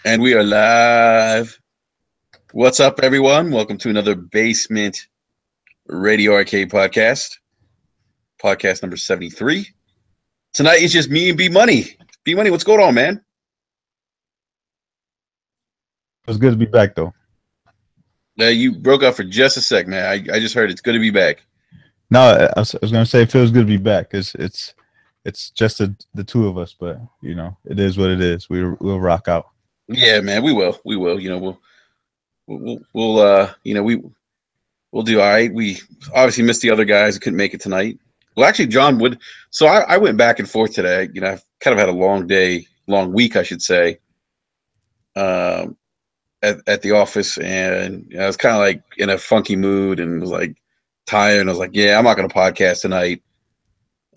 And we are live. What's up, everyone? Welcome to another Basement Radio Arcade podcast number 73. Tonight is just me and B Money. B Money, what's going on, man? It's good to be back, though. You broke up for just a sec, man. I just heard it's good to be back. No, I was gonna say it feels good to be back. It's just the two of us, but it is what it is. We'll rock out. Yeah, man, we will. We will. We'll do all right. We obviously missed the other guys who couldn't make it tonight. Well, actually, John would. So I went back and forth today. I've kind of had a long week, I should say. At the office, and I was kind of like in a funky mood and was like tired. And I was like, yeah, I'm not going to podcast tonight.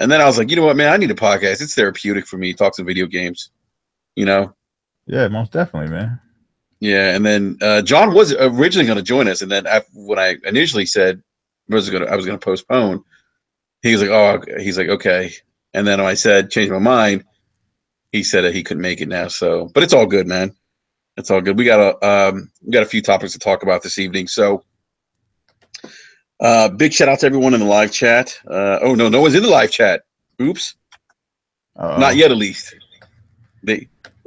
And then I was like, you know what, man, I need a podcast. It's therapeutic for me. Talk some video games, you know? Yeah, most definitely, man. Yeah. And then John was originally going to join us. And then when I initially said I was going to postpone, he was like, okay. And then when I said, change my mind, he said that he couldn't make it now. So, but it's all good, man. It's all good. We got a few topics to talk about this evening. So, big shout out to everyone in the live chat. Oh no one's in the live chat. Oops. Not yet, at least.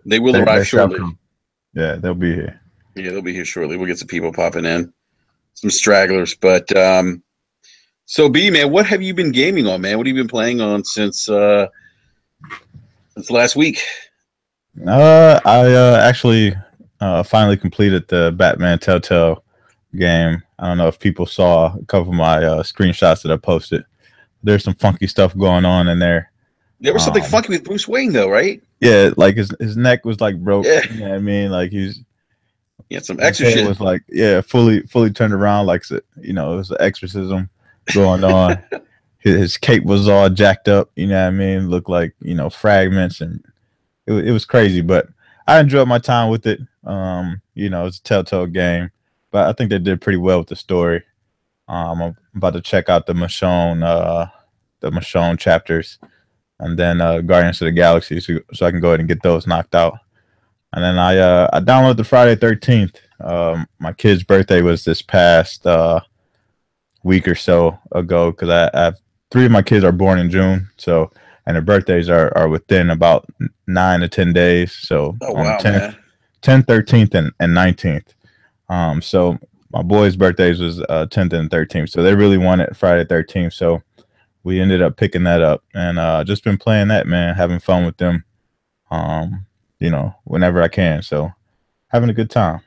They will arrive shortly. Yeah, they'll be here. Yeah, they'll be here shortly. We'll get some people popping in, some stragglers. But so B man, what have you been gaming on, man? What have you been playing on since last week? I actually finally completed the Batman Telltale game. I don't know if people saw a couple of my screenshots that I posted. There's some funky stuff going on in there. There was something funky with Bruce Wayne, though, right? Yeah, like his neck was like broke. Yeah. You know what I mean? Like he had some extra shit. It was like fully turned around, like it was an exorcism going on. his cape was all jacked up. You know what I mean? Looked like fragments, and it was crazy. But I enjoyed my time with it. It's a Telltale game, but I think they did pretty well with the story. I'm about to check out the Michonne chapters, and then Guardians of the Galaxy, so I can go ahead and get those knocked out. And then I downloaded the Friday 13th. My kid's birthday was this past week or so ago, because I have 3 of my kids are born in June, and their birthdays are within about 9 to 10 days. So on the 10th, 13th, and 19th. So my boys' birthdays was 10th and 13th. So they really wanted Friday 13th. So we ended up picking that up, and just been playing that, man, having fun with them, whenever I can. So having a good time.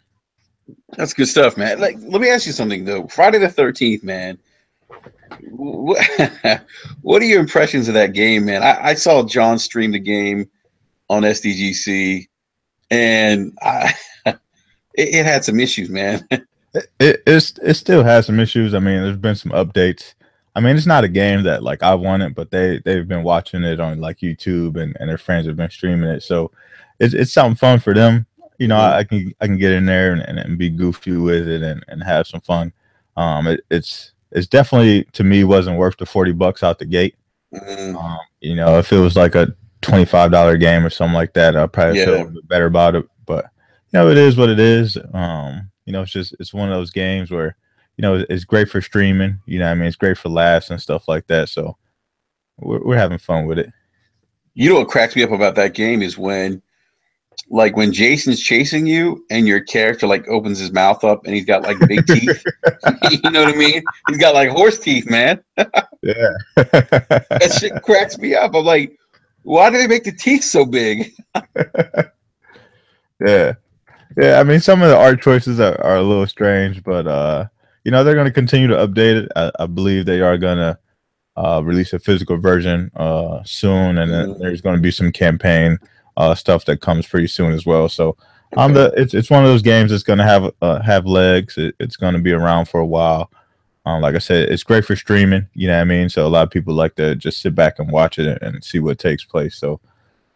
That's good stuff, man. Like, let me ask you something, though. Friday the 13th, man. What are your impressions of that game, man? I saw John stream the game on SDGC, and it had some issues, man. It still has some issues. I mean, there's been some updates. I mean, it's not a game that like I wanted, but they've been watching it on like YouTube, and their friends have been streaming it. So it's something fun for them. I can get in there and be goofy with it and have some fun. It's definitely, to me, wasn't worth the $40 out the gate. If it was like a $25 game or something like that, I'd probably feel a little bit better about it. But it is what it is. It's one of those games where it's great for streaming. I mean, it's great for laughs and stuff like that. So we're having fun with it. You know what cracks me up about that game is when Jason's chasing you and your character like opens his mouth up and he's got like big teeth. You know what I mean? He's got like horse teeth, man. Yeah. That shit cracks me up. I'm like, why do they make the teeth so big? Yeah. I mean, some of the art choices are a little strange, but they're going to continue to update it. I believe they are going to release a physical version soon, and then there's going to be some campaign stuff that comes pretty soon as well. So it's one of those games that's going to have legs. It's going to be around for a while. Like I said, it's great for streaming. You know what I mean? So a lot of people like to just sit back and watch it and see what takes place. So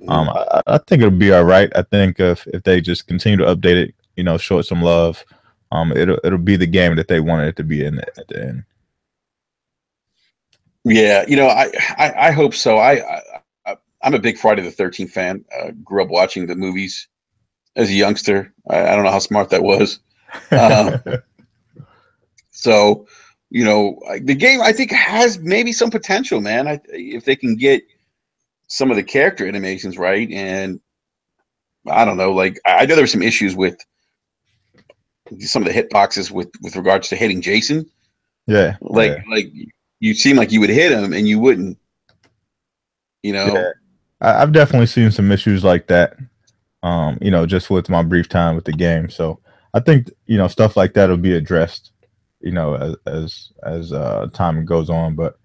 I think it'll be all right. I think if they just continue to update it, show it some love, it'll be the game that they wanted it to be in at the end. Yeah, I hope so. I'm a big Friday the 13th fan. Grew up watching the movies as a youngster. I don't know how smart that was. Um, so, the game I think has maybe some potential, man. If they can get some of the character animations right, and I don't know, like I know there were some issues with some of the hitboxes with regards to hitting Jason. Yeah, yeah, Like you seem like you would hit him and you wouldn't, you yeah. know. I've definitely seen some issues like that. Just with my brief time with the game. So I think stuff like that will be addressed. As time goes on, but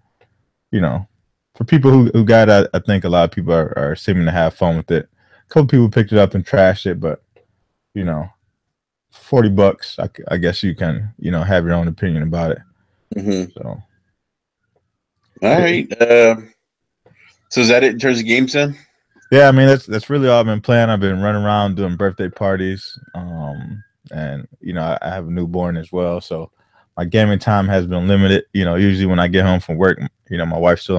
you know, for people who got it, I think a lot of people are seeming to have fun with it. A couple people picked it up and trashed it, but you know, $40, I guess you can have your own opinion about it. Mm-hmm. So All it, right. So is that it in terms of games then? yeah, I mean that's really all I've been playing. I've been running around doing birthday parties, and I have a newborn as well, so my gaming time has been limited. Usually when I get home from work, my wife's still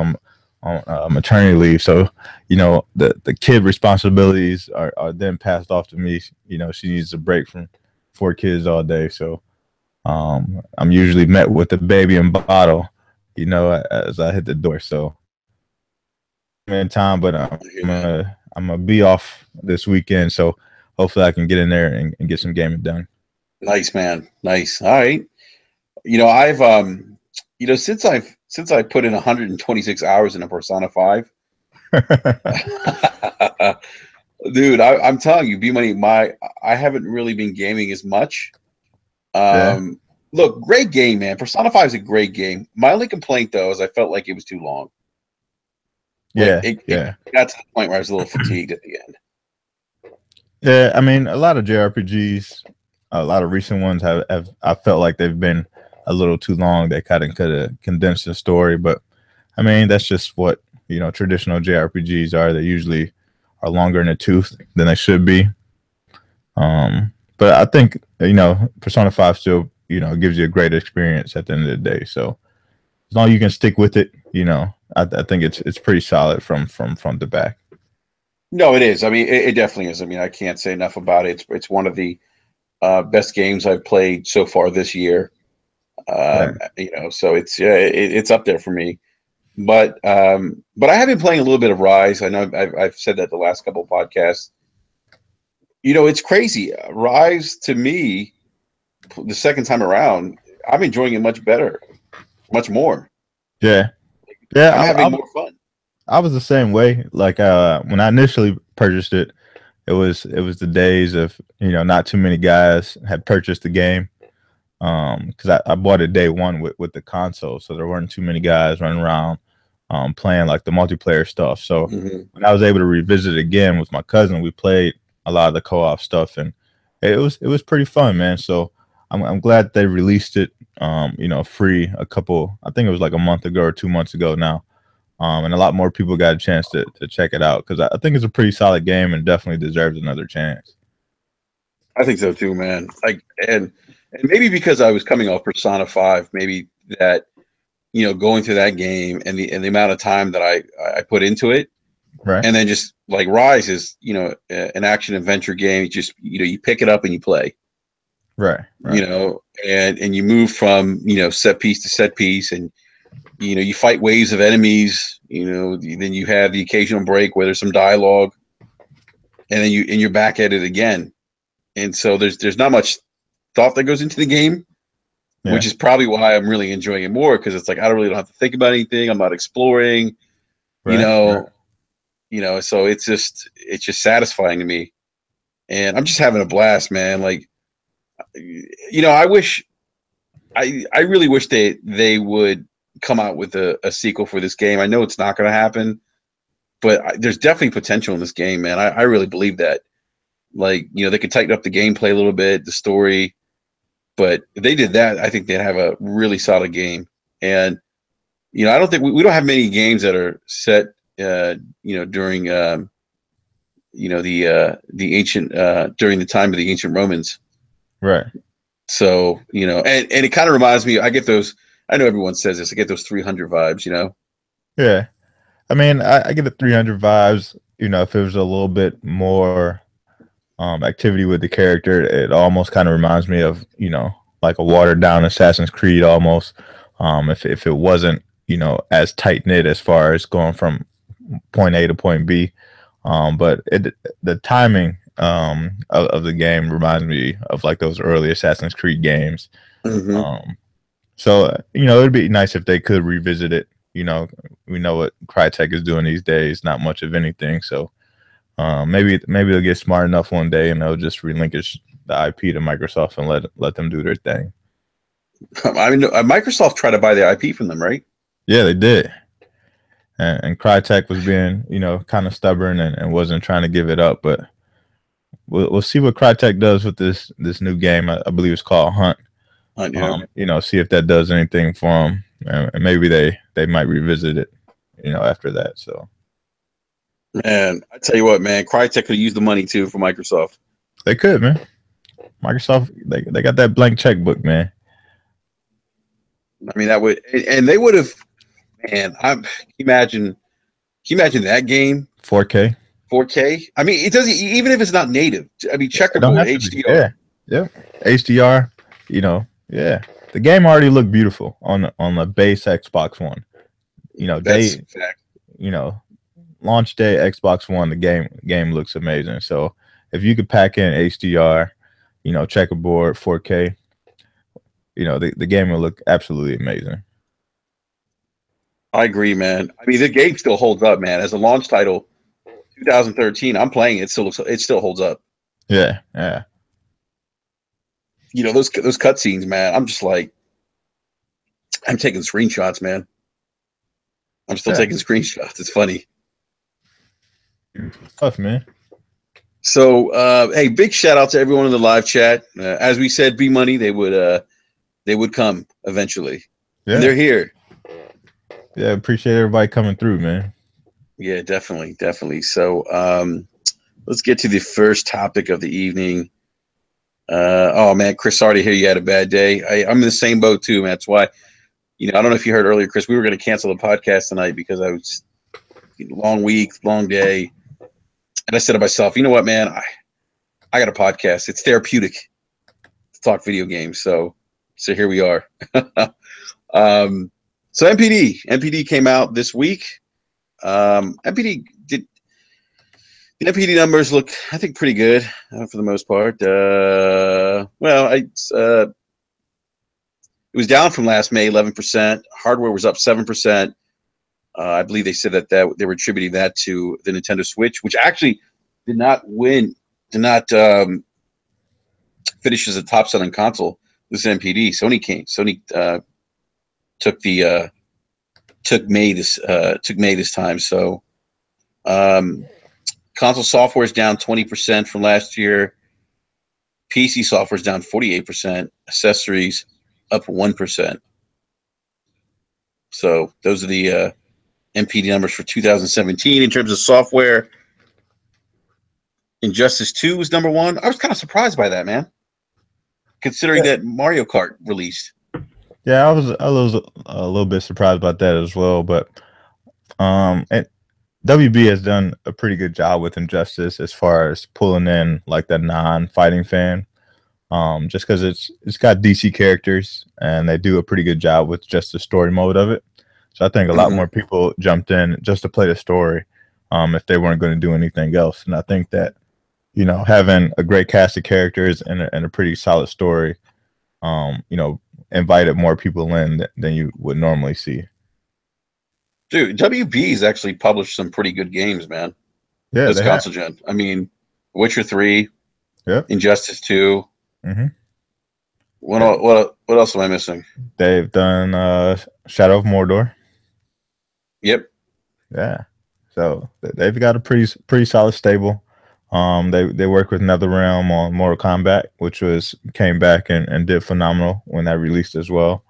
on maternity leave, so the kid responsibilities are then passed off to me. She needs a break from 4 kids all day, so I'm usually met with the baby in bottle, as I hit the door. So in time, but I hear that. I'm gonna be off this weekend, so hopefully I can get in there and get some gaming done. Nice, man. Nice. All right. I've since I put in 126 hours in a Persona 5, dude, I'm telling you, B Money, I haven't really been gaming as much. Yeah, Um, Look, great game, man. Persona 5 is a great game. My only complaint though is I felt like it was too long. Like yeah, it yeah, got to the point where I was a little fatigued at the end. yeah. I mean, a lot of JRPGs, a lot of recent ones have I felt like they've been a little too long. They kind of could have condensed the story, but I mean that's just what traditional JRPGs are. They usually are longer in the tooth than they should be. But I think Persona 5 still gives you a great experience at the end of the day. So as long as you can stick with it, I think it's pretty solid from front to back. No, it is. I mean, it definitely is. I mean, I can't say enough about it. It's one of the best games I've played so far this year. Right. So it's up there for me. But I have been playing a little bit of Rise. I know I've said that the last couple of podcasts. It's crazy. Rise to me, the second time around, I'm enjoying it much better, much more. Yeah. I'm Yeah. having more fun. I was the same way. Like when I initially purchased it, it was the days of not too many guys had purchased the game. Because I bought it day one with the console, so there weren't too many guys running around playing like the multiplayer stuff. So Hmm. when I was able to revisit it again with my cousin, we played a lot of the co-op stuff, and it was pretty fun, man. So I'm glad they released it, free a couple. I think it was like a month ago or 2 months ago now. And a lot more people got a chance to check it out because I think it's a pretty solid game and definitely deserves another chance. I think so too, man. Like, and maybe because I was coming off Persona 5, maybe that going through that game and the amount of time that I put into it, Right, and then just like Rise is an action adventure game. You just you pick it up and you play, right, right, and you move from set piece to set piece, and you fight waves of enemies. Then you have the occasional break where there's some dialogue, and then you're back at it again. And so there's not much thought that goes into the game, which yeah, is probably why I'm really enjoying it more because it's like I don't have to think about anything. I'm not exploring, you right, right. know, So it's just satisfying to me, and I'm just having a blast, man. Like, I wish I really wish they would come out with a sequel for this game. I know it's not going to happen, but there's definitely potential in this game, man. I really believe that. Like, they could tighten up the gameplay a little bit, the story, but if they did that, I think they'd have a really solid game. And I don't think we don't have many games that are set, during the ancient during the time of the ancient Romans. Right. So and it kind of reminds me. I get those. I know everyone says this. I get those 300 vibes. Yeah. I mean, I get the 300 vibes. If it was a little bit more, activity with the character. It almost kind of reminds me of, like a watered down Assassin's Creed almost. If it wasn't, as tight knit as far as going from point A to point B. But the timing of the game reminds me of like those early Assassin's Creed games. Mm-hmm. So it'd be nice if they could revisit it. We know what Crytek is doing these days, not much of anything. So maybe they'll get smart enough one day and they'll just relinquish the IP to Microsoft and let them do their thing. I mean, Microsoft tried to buy the IP from them, right? Yeah, they did. And Crytek was being, kind of stubborn and wasn't trying to give it up. But we'll see what Crytek does with this new game. I believe it's called Hunt. Yeah. See if that does anything for them, and maybe they might revisit it, after that. So, man, I tell you what, man, Crytek could use the money too for Microsoft. They could, man. Microsoft, they got that blank checkbook, man. I mean, that would, and they would have, man. Imagine that game 4K. 4K. I mean, it doesn't even if it's not native. I mean, checkerboard HDR. Yeah, HDR. Yeah. The game already looked beautiful on the base Xbox One. Launch day Xbox One, the game looks amazing. So if you could pack in HDR, checkerboard 4K, the game will look absolutely amazing. I agree, man. I mean, the game still holds up, man. As a launch title, 2013, I'm playing it. It still holds up. Yeah. Those cutscenes, man. I'm just like, I'm taking screenshots, man. I'm still taking screenshots. It's funny. Tough, man. So, hey, big shout out to everyone in the live chat. As we said, B Money, they would come eventually. Yeah. And they're here. Yeah, appreciate everybody coming through, man. Yeah, definitely. So, let's get to the first topic of the evening. Oh man, Chris, sorry to hear you had a bad day. I'm in the same boat too, man. That's why, I don't know if you heard earlier, Chris, we were going to cancel the podcast tonight because I was long week, long day. And I said to myself, you know what, man, I got a podcast. It's therapeutic to talk video games. So here we are. So NPD came out this week. The NPD numbers look, I think, pretty good for the most part. It was down from last May, 11%. Hardware was up 7%. I believe they said that they were attributing that to the Nintendo Switch, which actually did not finish as a top-selling console. This NPD. Sony took May this time. So. Console software is down 20% from last year. PC software is down 48%. Accessories up 1%. So those are the NPD numbers for 2017 in terms of software. Injustice 2 was number one. I was kind of surprised by that, man, considering that Mario Kart released. Yeah, I was a little bit surprised about that as well, but WB has done a pretty good job with Injustice as far as pulling in like the non-fighting fan, just because it's got DC characters and they do a pretty good job with just the story mode of it. So I think a lot more people jumped in just to play the story, if they weren't going to do anything else. And I think that having a great cast of characters and a pretty solid story, invited more people in than you would normally see. Dude, WB's actually published some pretty good games, man. Yeah, this console gen. I mean, Witcher 3, Injustice 2. Mm-hmm. What else am I missing? They've done Shadow of Mordor. Yep. Yeah. So they've got a pretty solid stable. They work with NetherRealm on Mortal Kombat, which came back and did phenomenal when that released as well.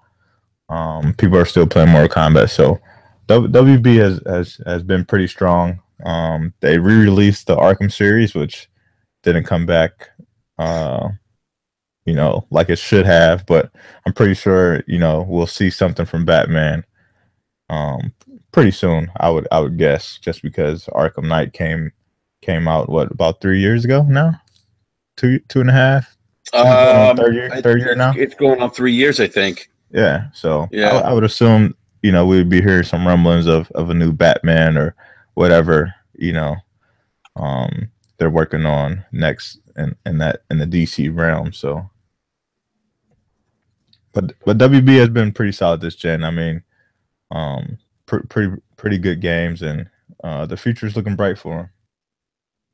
People are still playing Mortal Kombat, so WB has been pretty strong. They re-released the Arkham series, which didn't come back, like it should have. But I'm pretty sure, we'll see something from Batman, pretty soon. I would guess, just because Arkham Knight came out about 3 years ago now. two and a half. Is it going on third year now? It's going on 3 years, I think. Yeah, so Yeah. I would assume we'd be hearing some rumblings of a new Batman or whatever they're working on next in the DC realm. So, but WB has been pretty solid this gen. I mean, pretty good games, and the future's looking bright for them.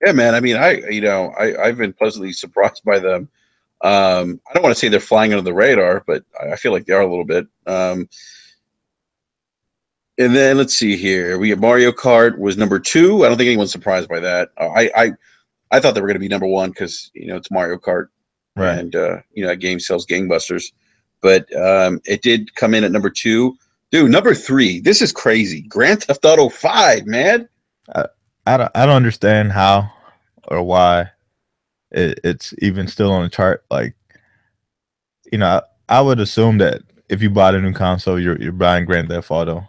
Yeah, man. I mean, I've been pleasantly surprised by them. I don't want to say they're flying under the radar, but I feel like they are a little bit. And then let's see here. We have Mario Kart was number 2. I don't think anyone's surprised by that. I thought they were going to be number 1 because it's Mario Kart, Right? And that game sells gangbusters. But it did come in at number 2. Dude, number 3. This is crazy. Grand Theft Auto 5, man. I don't understand how or why it's even still on the chart. Like, I would assume that if you bought a new console, you're buying Grand Theft Auto.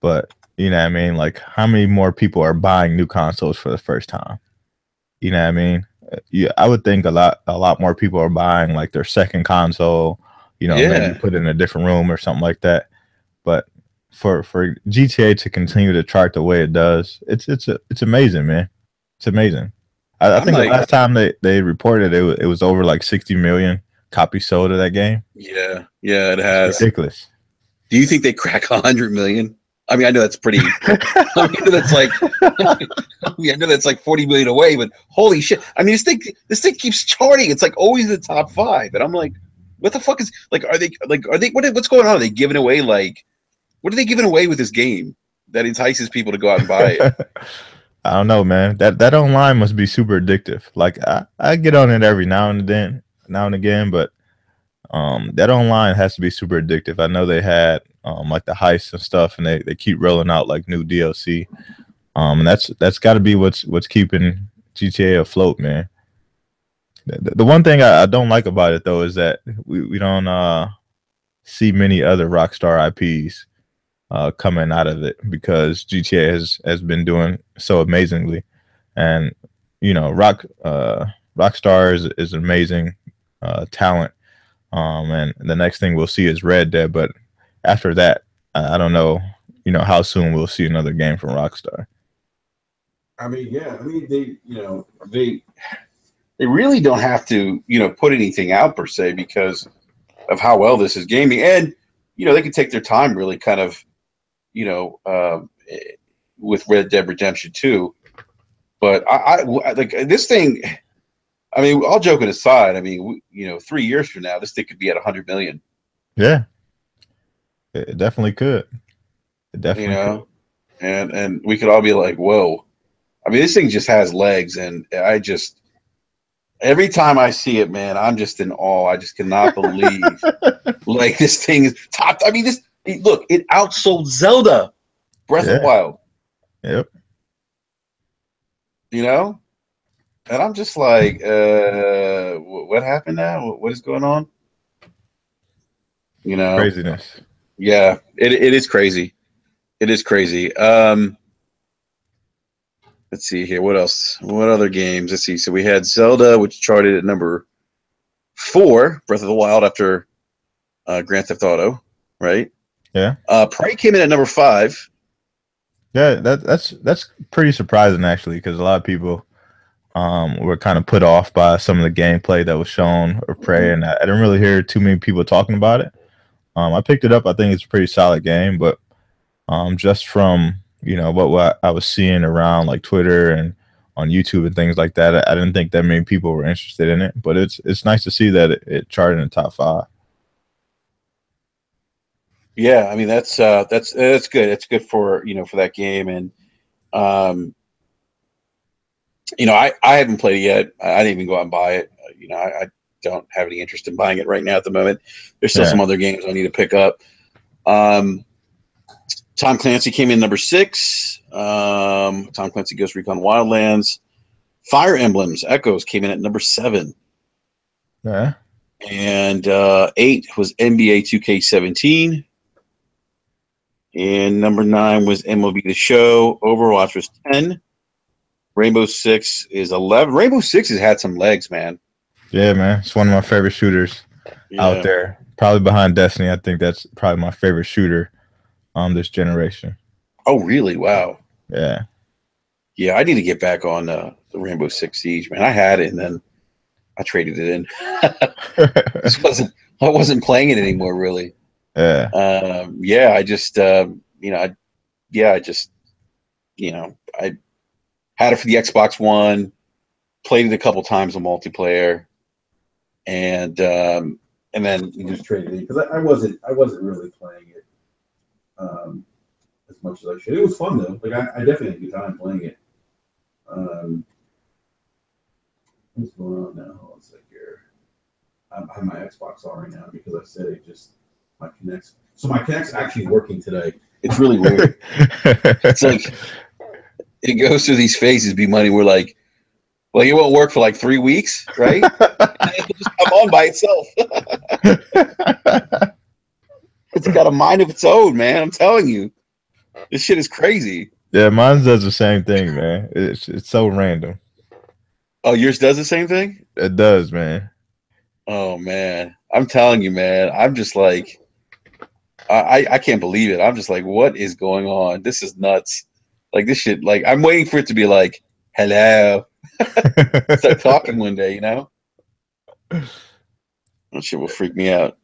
But you know what I mean? Like, how many more people are buying new consoles for the first time? You know what I mean? Yeah, I would think a lot more people are buying like their second console. Maybe put it in a different room or something like that. But for GTA to continue to chart the way it does, it's amazing, man. It's amazing. I think the last time they reported it was over like 60 million copies sold of that game. Yeah, it has. It's ridiculous. Do you think they crack 100 million? I mean, I know that's pretty. I know that's like 40 million away, but holy shit! I mean, this thing keeps charting. It's like always in the top 5, and I'm like, what the fuck is like? Are they what's going on? Are they giving away like? What are they giving away with this game that entices people to go out and buy it? I don't know, man. That online must be super addictive. Like I get on it every now and again, but that online has to be super addictive. I know they had like the heists and stuff, and they keep rolling out like new DLC. And that's got to be what's keeping GTA afloat, man. The one thing I don't like about it though is that we don't see many other Rockstar IPs coming out of it because GTA has been doing so amazingly, and Rockstar is amazing talent. And the next thing we'll see is Red Dead, but after that, I don't know, how soon we'll see another game from Rockstar. I mean, yeah, I mean they really don't have to, put anything out per se because of how well this is gaming, and they can take their time really kind of, with Red Dead Redemption 2. But I like this thing. I mean, all joking aside, I mean, 3 years from now, this thing could be at 100 million. Yeah, it definitely could. It definitely could. And we could all be like, whoa. I mean, this thing just has legs, and every time I see it, man, I'm just in awe. I just cannot believe like this thing is top. I mean, look, it outsold Zelda Breath of the Wild. Yep. And I'm just like, what happened now? What is going on? Craziness. Yeah, it is crazy. It is crazy. Let's see here. What else? What other games? Let's see. So we had Zelda, which charted at number 4, Breath of the Wild after Grand Theft Auto, right? Yeah. Prey came in at number 5. Yeah, that's pretty surprising actually, because a lot of people were kind of put off by some of the gameplay that was shown of Prey, and I didn't really hear too many people talking about it. I picked it up. I think it's a pretty solid game, but just from what I was seeing around like Twitter and on YouTube and things like that, I didn't think that many people were interested in it. But it's nice to see that it charted in the top 5. Yeah, I mean that's good. It's good for for that game, and I haven't played it yet. I didn't even go out and buy it. I don't have any interest in buying it right now at the moment. There's still some other games I need to pick up. Tom Clancy came in number 6. Tom Clancy Ghost Recon Wildlands. Fire Emblems Echoes came in at number 7. Yeah. And 8 was NBA 2K17. And number 9 was MLB The Show. Overwatch was 10. Rainbow Six is 11. Rainbow Six has had some legs, man. Yeah, man. It's one of my favorite shooters out Yeah. there. Probably behind Destiny. I think that's probably my favorite shooter on this generation. Oh, really? Wow. Yeah. Yeah, I need to get back on the Rainbow Six Siege, man. I had it and then I traded it in. Just wasn't I wasn't playing it anymore, really. Yeah. Yeah, I just you know, I just I had it for the Xbox One, played it a couple times on multiplayer, and then you just traded it because I wasn't really playing it um, as much as I should. It was fun though. Like I definitely had a good time playing it. Um, what's going on now? Hold on a sec here. I have my Xbox on right now because I said it just my Kinect's. So my Kinect's actually working today. It's really weird. It's like it goes through these phases. Be money. We're like it won't work for like 3 weeks, right? And it'll just come on by itself. It's got a mind of its own, man. I'm telling you, this shit is crazy. Yeah, mine does the same thing, man. It's so random. Oh, yours does the same thing? It does, man. Oh man, I'm telling you, man. I'm just like, I can't believe it. I'm just like, what is going on? This is nuts. Like this shit. Like I'm waiting for it to be like, hello, start talking one day. That shit will freak me out.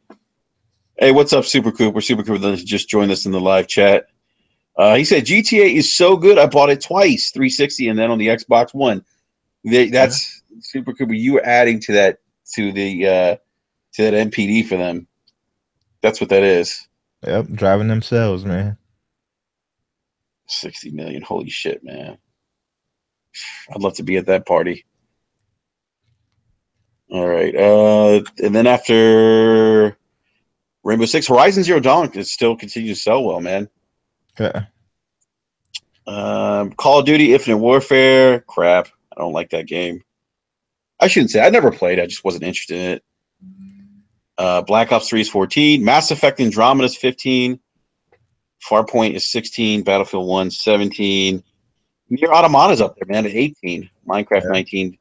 Hey, what's up, Super Cooper? Super Cooper just joined us in the live chat. He said GTA is so good. I bought it twice, 360, and then on the Xbox One. Yeah. That's Super Cooper. You were adding to that to that NPD for them. That's what that is. Yep, driving themselves, man. 60 million. Holy shit, man. I'd love to be at that party. All right. And then after Rainbow Six, Horizon Zero Dawn is still continues to sell well, man. Yeah. Call of Duty Infinite Warfare, crap. I don't like that game. I shouldn't say I never played. I just wasn't interested in it. Black Ops 3 is 14. Mass Effect Andromeda is 15. Farpoint is 16. Battlefield 1 17. Near Automata's up there, man, at 18. Minecraft Yeah. 19.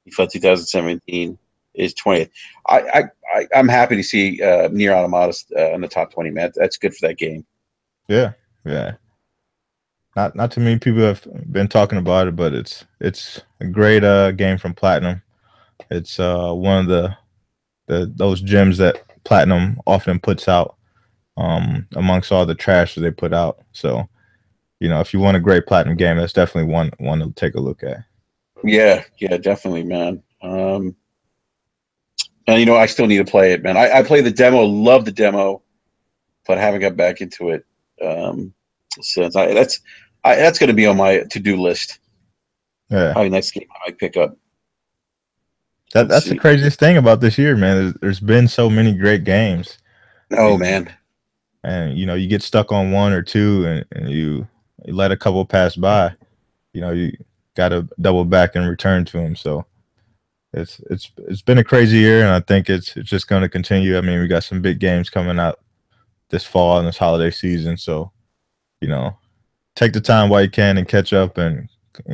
FIFA 2017 is 20th. I'm happy to see Near Automata in the top 20, man. That's good for that game. Yeah. Yeah. Not too many people have been talking about it, but it's a great game from Platinum. It's one of the those gems that Platinum often puts out amongst all the trash that they put out. So, if you want a great Platinum game, that's definitely one to take a look at. Yeah, definitely, man. And I still need to play it, man. I played the demo, love the demo, but I haven't got back into it since. That's going to be on my to-do list. Yeah. Probably next game I might pick up. Let's That's the see. craziest thing about this year, man. There's been so many great games, Oh man. and you get stuck on one or two, and you let a couple pass by. You got to double back and return to them. So it's been a crazy year, and I think it's just going to continue. I mean, we got some big games coming out this fall and this holiday season, so take the time while you can and catch up and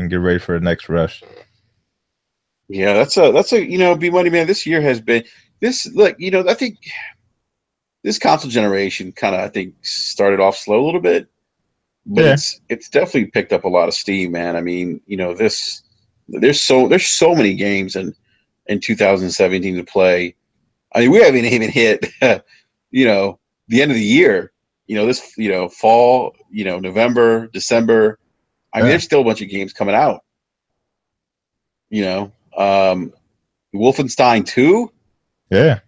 get ready for the next rush. Yeah, that's a B Money, man. This year has been this like I think this console generation kind of I think started off slow a little bit, but Yeah, it's definitely picked up a lot of steam, man. I mean, this there's so many games in 2017 to play. I mean, we haven't even hit the end of the year. This fall, November, December. I mean, yeah, there's still a bunch of games coming out. You know, Wolfenstein 2. yeah.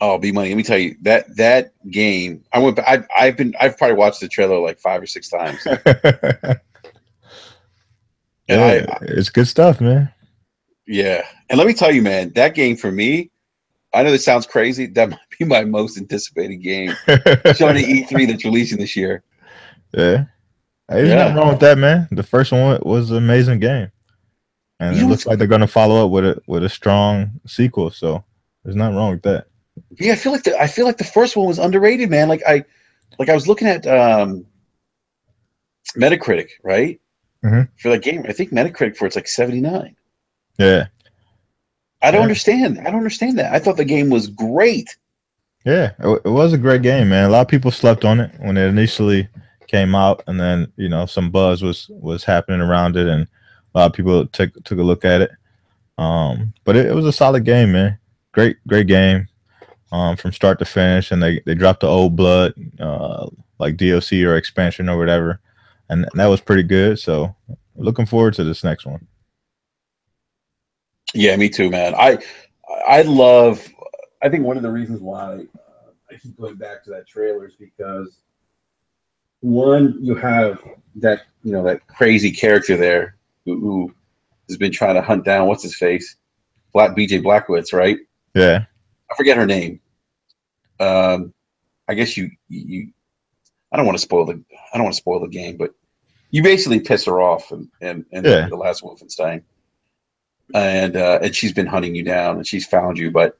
Oh, B Money. Let me tell you that game. I've probably watched the trailer like 5 or 6 times, and Yeah, it's good stuff, man. yeah. And let me tell you, man, that game for me. I know this sounds crazy. That might be my most anticipated game. Sony E3 that's releasing this year. Yeah, hey, there's nothing Yeah. wrong with that, man. The first one was an amazing game, and You it know looks what's like they're going to follow up with a strong sequel. So there's nothing wrong with that. Yeah, I feel like the first one was underrated, man. Like I was looking at Metacritic, right? Hmm. For that game. I think Metacritic for it's like 79. Yeah, I don't understand. I don't understand that. I thought the game was great. Yeah, it was a great game, man. A lot of people slept on it when it initially came out, and then some buzz was happening around it, and a lot of people took a look at it. But it was a solid game, man. Great game from start to finish, and they dropped the old blood like DLC or expansion or whatever, and that was pretty good. So looking forward to this next one. Yeah, me too, man. I love. I think one of the reasons why I keep going back to that trailer is because one, you have that that crazy character there who has been trying to hunt down what's his face, BJ Blackwitz, right? Yeah, I forget her name. I guess you I don't want to spoil the game, but you basically piss her off and yeah, the last Wolfenstein, and she's been hunting you down and she's found you, but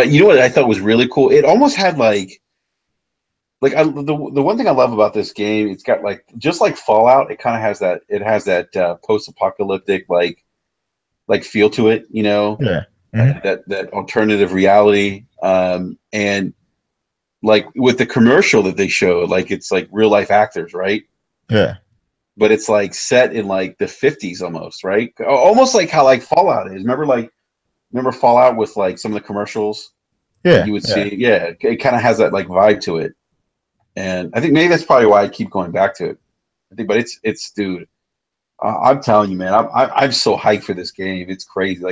you know what I thought was really cool? It almost had the one thing I love about this game, it's got just like Fallout, it kind of has that. It has that post-apocalyptic feel to it, yeah. Mm-hmm. that alternative reality, and like with the commercial that they showed, it's like real life actors, right? Yeah, But it's like set in like the 50s almost, right? Almost like how Fallout is. Remember Fallout with like some of the commercials that yeah, you would yeah. see? Yeah, it kind of has that vibe to it. And I think maybe that's probably why I keep going back to it. I think, but it's dude, I'm telling you, man, I'm so hyped for this game. It's crazy.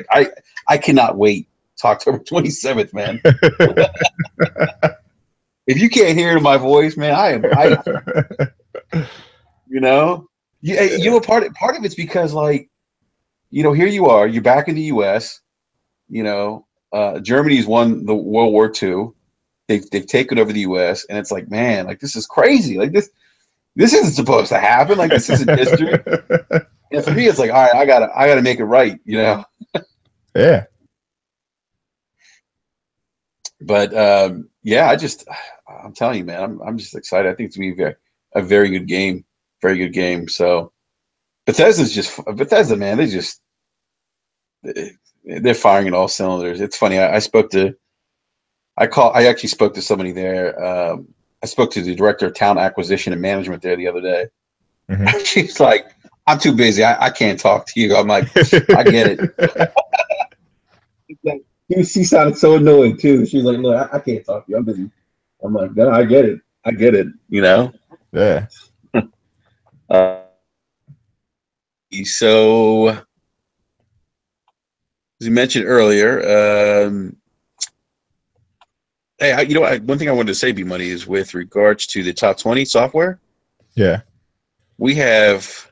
I cannot wait to October 27th, man. If you can't hear it in my voice, man, I am hyped. You know, you know, part of it's because here you are, you're back in the U.S. Germany's won the World War II. They've taken over the U.S. and it's like, man, this is crazy. This isn't supposed to happen. This isn't history. And for me, it's like, all right, I gotta make it right, Yeah. But yeah, I'm telling you, man, I'm just excited. I think it's gonna be a very good game, very good game. So Bethesda, man, they're firing at all cylinders. It's funny. I actually spoke to somebody there. I spoke to the director of talent acquisition and management there the other day. Mm-hmm. She's like, I'm too busy. I can't talk to you. I'm like, I get it. She sounded so annoyed too. She's like, look, I can't talk to you. I'm busy. I'm like, no, I get it. I get it. Yeah. So, as you mentioned earlier, hey, one thing I wanted to say, B Money, is with regards to the top 20 software. Yeah. We have,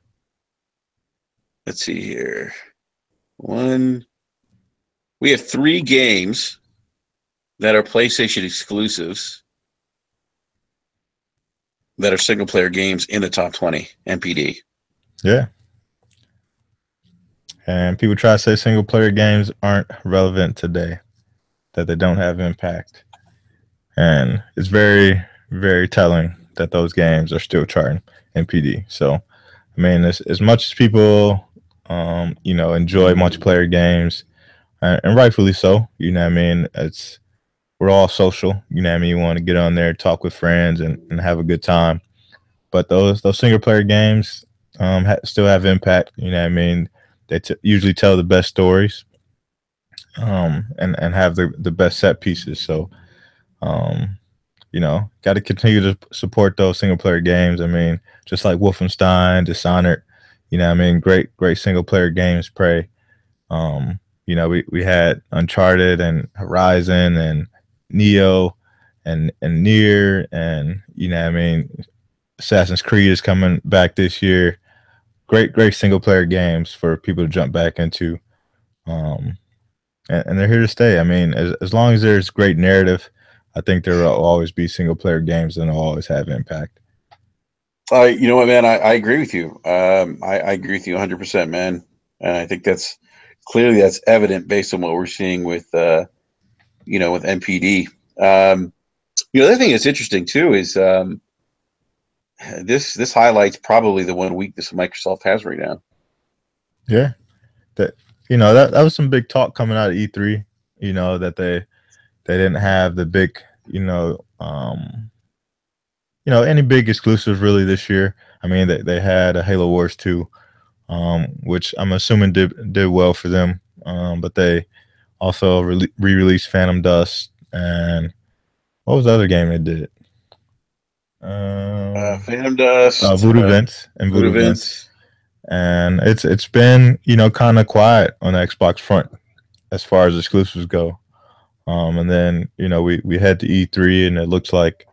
let's see here, we have 3 games that are PlayStation exclusives that are single player games in the top 20 NPD. Yeah. And people try to say single player games aren't relevant today, that they don't have impact. And it's very, very telling that those games are still charting NPD. So, I mean, as much as people, enjoy multiplayer games, and rightfully so, what I mean? We're all social, what I mean? You want to get on there, talk with friends, and have a good time. But those single player games still have impact, what I mean? They usually tell the best stories, and have the best set pieces. So, got to continue to support those single player games. I mean, just like Wolfenstein, Dishonored, I mean, great single player games. Prey. We had Uncharted and Horizon and Neo and Nier, and I mean, Assassin's Creed is coming back this year. Great single player games for people to jump back into. And they're here to stay. I mean, as long as there's great narrative, I think there will always be single player games and they'll always have impact. You know what, man? I agree with you. I agree with you 100%, man. And I think that's evident based on what we're seeing with with NPD. The other thing that's interesting too is this highlights probably the one weakness Microsoft has right now. Yeah, that that was some big talk coming out of E3. That they didn't have the big, any big exclusives really this year. I mean, they had a Halo Wars 2, which I'm assuming did well for them. But they also re-released Phantom Dust, and what was the other game they did? Phantom Dust, Voodoo Vince and Voodoo Voodoo Vince. Vince. And it's been kind of quiet on the Xbox front as far as exclusives go. And then we head to E3, and it looks like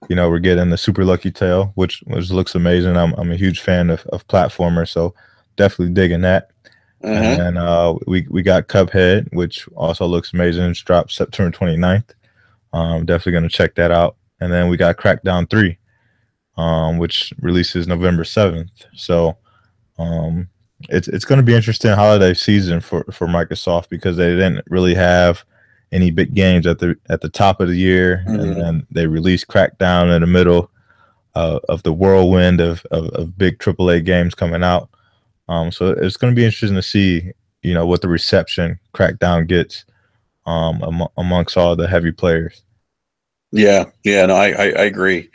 we're getting the Super Lucky Tail, which looks amazing. I'm a huge fan of platformers, so definitely digging that. And then we got Cuphead, which also looks amazing. It's dropped September 29th. Definitely going to check that out. And then we got Crackdown 3, which releases November 7th. So it's going to be interesting holiday season for Microsoft, because they didn't really have any big games at the top of the year, and then they released Crackdown in the middle of the whirlwind of big AAA games coming out. So it's going to be interesting to see what the reception Crackdown gets amongst all the heavy players. Yeah, no, I agree.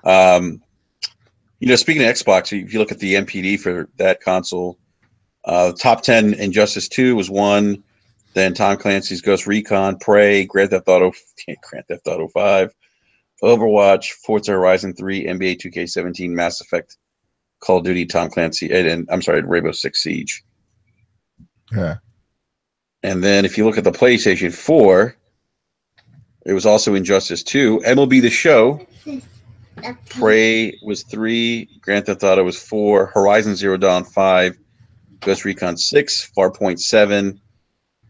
Speaking of Xbox, if you look at the NPD for that console, top 10, Injustice 2 was one. Then Tom Clancy's Ghost Recon, Prey, Grand Theft Auto 5, Overwatch, Forza Horizon 3, NBA 2K17, Mass Effect, Call of Duty, Tom Clancy, and I'm sorry, Rainbow Six Siege. Yeah. And then if you look at the PlayStation 4, it was also Injustice 2, MLB The Show, Prey was 3, Grand Theft Auto was 4, Horizon Zero Dawn 5, Ghost Recon 6, Farpoint 7,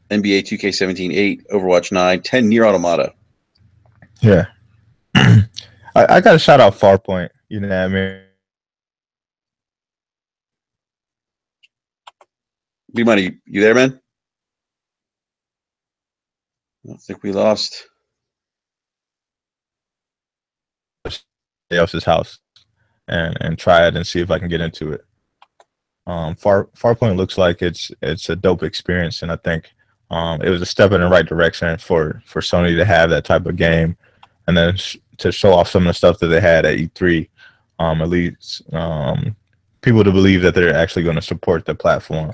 NBA 2K17 8, Overwatch 9, 10 Nier Automata. Yeah. I got to shout out Farpoint. You know what I mean? B-Money, you there, man? I think we lost. Else's house and try it and see if I can get into it. Farpoint looks like it's a dope experience, and I think it was a step in the right direction for Sony to have that type of game, and then to show off some of the stuff that they had at E3. At least people to believe that they're actually going to support the platform.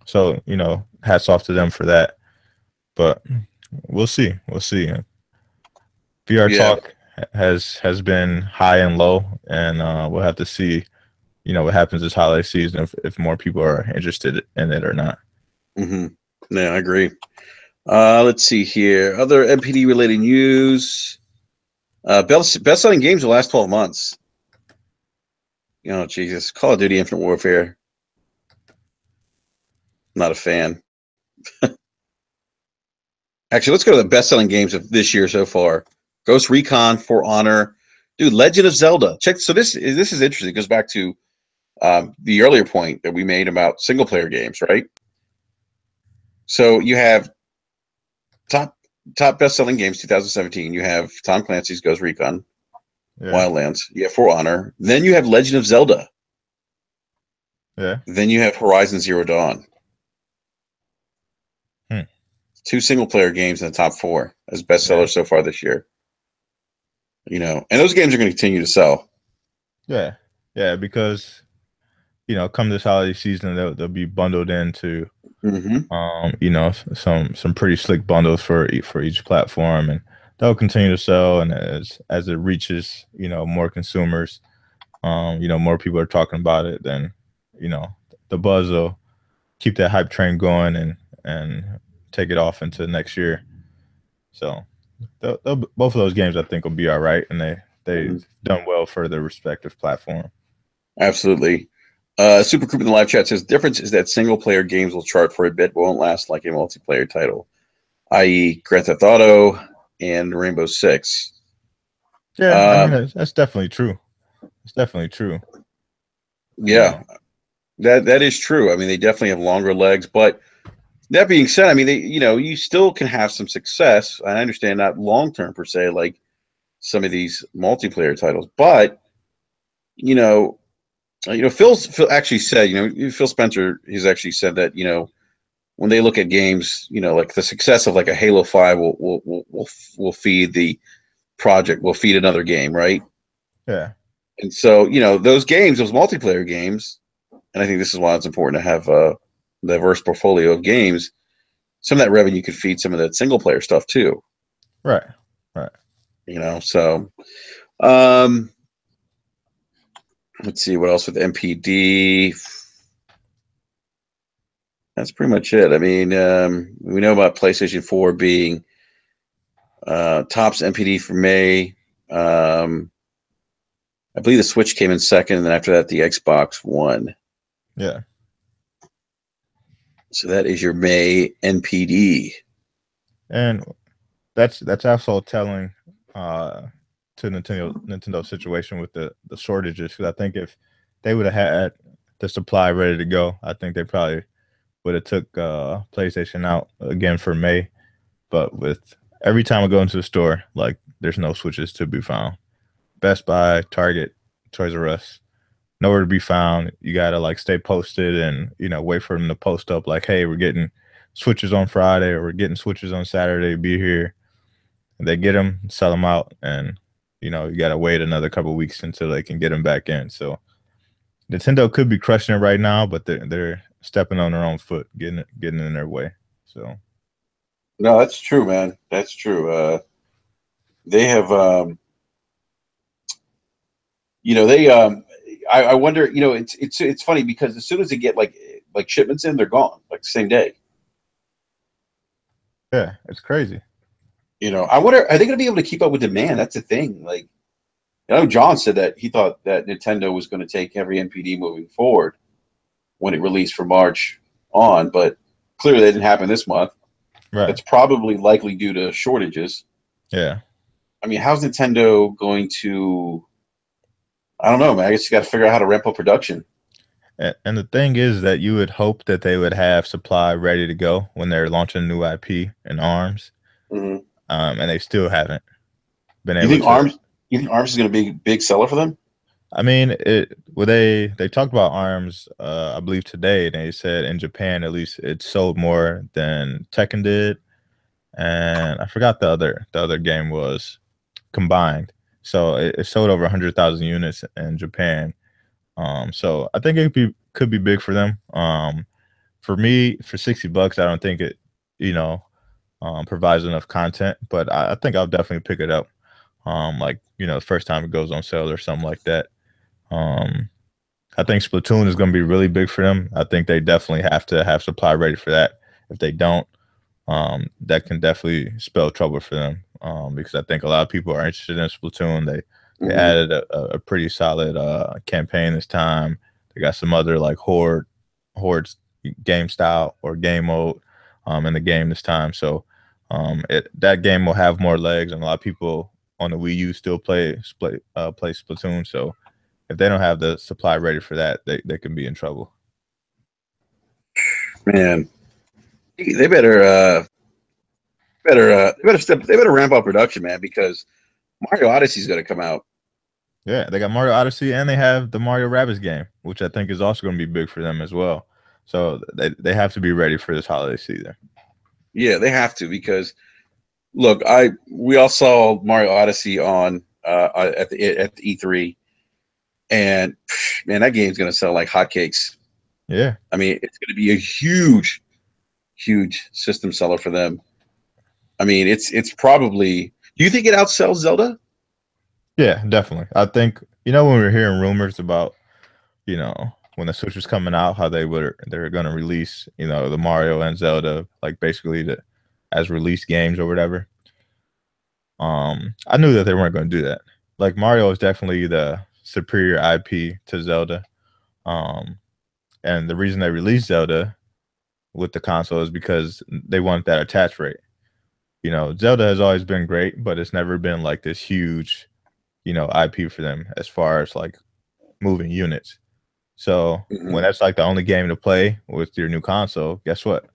So hats off to them for that. But we'll see. VR talk has been high and low, and we'll have to see what happens this holiday season if more people are interested in it or not. Yeah, I agree. Let's see here. Other NPD related news. Best-selling games the last 12 months. Jesus. Call of Duty Infinite Warfare. Not a fan. Actually, let's go to the best-selling games of this year so far. Ghost Recon, For Honor. Dude, Legend of Zelda. Check. So this is interesting. It goes back to the earlier point that we made about single-player games, right? So you have top best-selling games 2017. You have Tom Clancy's Ghost Recon, Wildlands. You have For Honor. Then you have Legend of Zelda. Yeah. Then you have Horizon Zero Dawn. 2 single-player games in the top 4 as bestsellers so far this year. And those games are going to continue to sell. Yeah, because come this holiday season, they'll be bundled into some pretty slick bundles for each platform, and they'll continue to sell. And as it reaches more consumers, more people are talking about it, then the buzz will keep that hype train going and take it off into next year. So both of those games I think will be all right, and they've done well for their respective platform. Absolutely. Super Group in the live chat says, difference is that single player games will chart for a bit, but won't last like a multiplayer title, i.e. Grand Theft Auto and Rainbow Six. Yeah, I mean, that's definitely true. It's definitely true. Yeah, that is true. I mean, they definitely have longer legs, but that being said, I mean, you still can have some success. I understand not long term per se, like some of these multiplayer titles, but Phil actually said, Phil Spencer, he's actually said that, when they look at games, like the success of like a Halo 5 will feed the project, will feed another game, right? Yeah. And so, those games, those multiplayer games, and I think this is why it's important to have a diverse portfolio of games. Some of that revenue could feed some of that single player stuff too. Right. Right. So um, let's see what else with NPD. That's pretty much it. I mean, we know about PlayStation 4 being tops NPD for May. I believe the Switch came in second, and then after that, the Xbox won. Yeah. So that is your May NPD. And that's also telling to Nintendo situation with the shortages. Because I think if they would have had the supply ready to go, I think they probably would have took PlayStation out again for May. But with every time I go into the store, like there's no Switches to be found. Best Buy, Target, Toys R Us, nowhere to be found. You gotta like stay posted and wait for them to post up like, hey, we're getting Switches on Friday or we're getting Switches on Saturday. Be here. They get them, sell them out, and you gotta wait another couple of weeks until they can get them back in. So Nintendo could be crushing it right now, but they're stepping on their own foot, getting in their way. So No, that's true, man. That's true. They have, they. I wonder. It's funny because as soon as they get like shipments in, they're gone like the same day. yeah, it's crazy. I wonder, are they going to be able to keep up with demand? That's the thing. Like, I know John said that he thought that Nintendo was going to take every NPD moving forward when it released from March on, but clearly that didn't happen this month. Right. That's probably likely due to shortages. Yeah. I mean, how's Nintendo going to? I don't know, man. I guess you got to figure out how to ramp up production. And the thing is that you would hope that they would have supply ready to go when they're launching new IP in ARMS, Mm-hmm. and they still haven't been You able think to. Arms? You think Arms is going to be a big seller for them? I mean, they talked about ARMS, I believe today, and they said in Japan at least it sold more than Tekken did, and I forgot the other game was combined. So it sold over 100,000 units in Japan. So I think it could be big for them. For me, for $60, I don't think it, you know, provides enough content, but I think I'll definitely pick it up. Like the first time it goes on sale or something like that. Um, I think Splatoon is going to be really big for them. I think they definitely have to have supply ready for that. If they don't, that can definitely spell trouble for them. Because I think a lot of people are interested in Splatoon. They Mm-hmm. added a pretty solid campaign this time. They got some other like hordes game style or game mode in the game this time. So that game will have more legs, and a lot of people on the Wii U still play Splatoon. So if they don't have the supply ready for that, they can be in trouble. Man, they better ramp up production, man, because Mario Odyssey is going to come out. Yeah, they got Mario Odyssey and they have the Mario Rabbids game, which I think is also going to be big for them as well. So they have to be ready for this holiday season. Yeah, they have to because look, we all saw Mario Odyssey on at the E3, and man, that game's going to sell like hotcakes. Yeah, I mean, it's going to be a huge system seller for them. I mean, it's probably. Do you think it outsells Zelda? yeah, definitely. I think when we were hearing rumors about when the Switch was coming out, how they're going to release the Mario and Zelda like basically as release games or whatever. I knew that they weren't going to do that. Like Mario is definitely the superior IP to Zelda. Um, and the reason they released Zelda with the console is because they want that attach rate. Zelda has always been great, but it's never been like this huge, IP for them as far as like moving units. So Mm-hmm. when that's like the only game to play with your new console, guess what?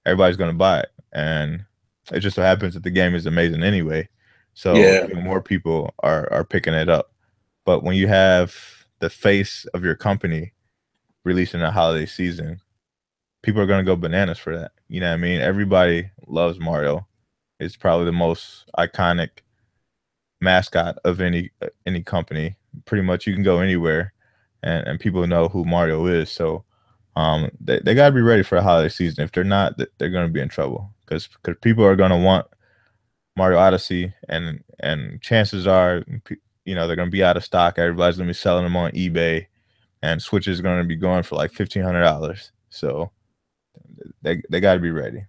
Everybody's going to buy it, and it just so happens that the game is amazing anyway. So Yeah. even more people are picking it up. But when you have the face of your company releasing a holiday season, people are gonna go bananas for that. You know what I mean? Everybody loves Mario. It's probably the most iconic mascot of any company. Pretty much, you can go anywhere, and people know who Mario is. So, they got to be ready for a holiday season. If they're not, they're going to be in trouble because people are going to want Mario Odyssey, and chances are, they're going to be out of stock. Everybody's going to be selling them on eBay, and Switch is going to be going for like $1,500. So they got to be ready.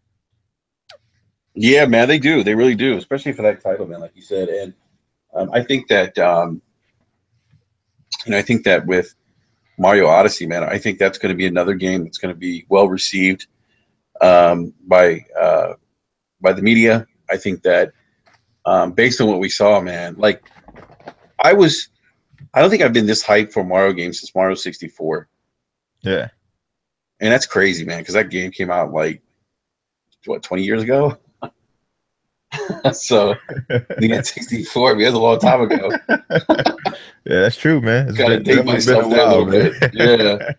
Yeah, man, they do. They really do, especially for that title, man, like you said. And I think that I think that with Mario Odyssey, man, I think that's going to be another game that's going to be well received by the media. I think that based on what we saw, man, like I don't think I've been this hyped for Mario games since Mario 64. Yeah, and that's crazy, man, because that game came out like 20 years ago. So the N64, man, that's a long time ago. Yeah, that's true, man. It's Gotta date myself there a little bit. Yeah.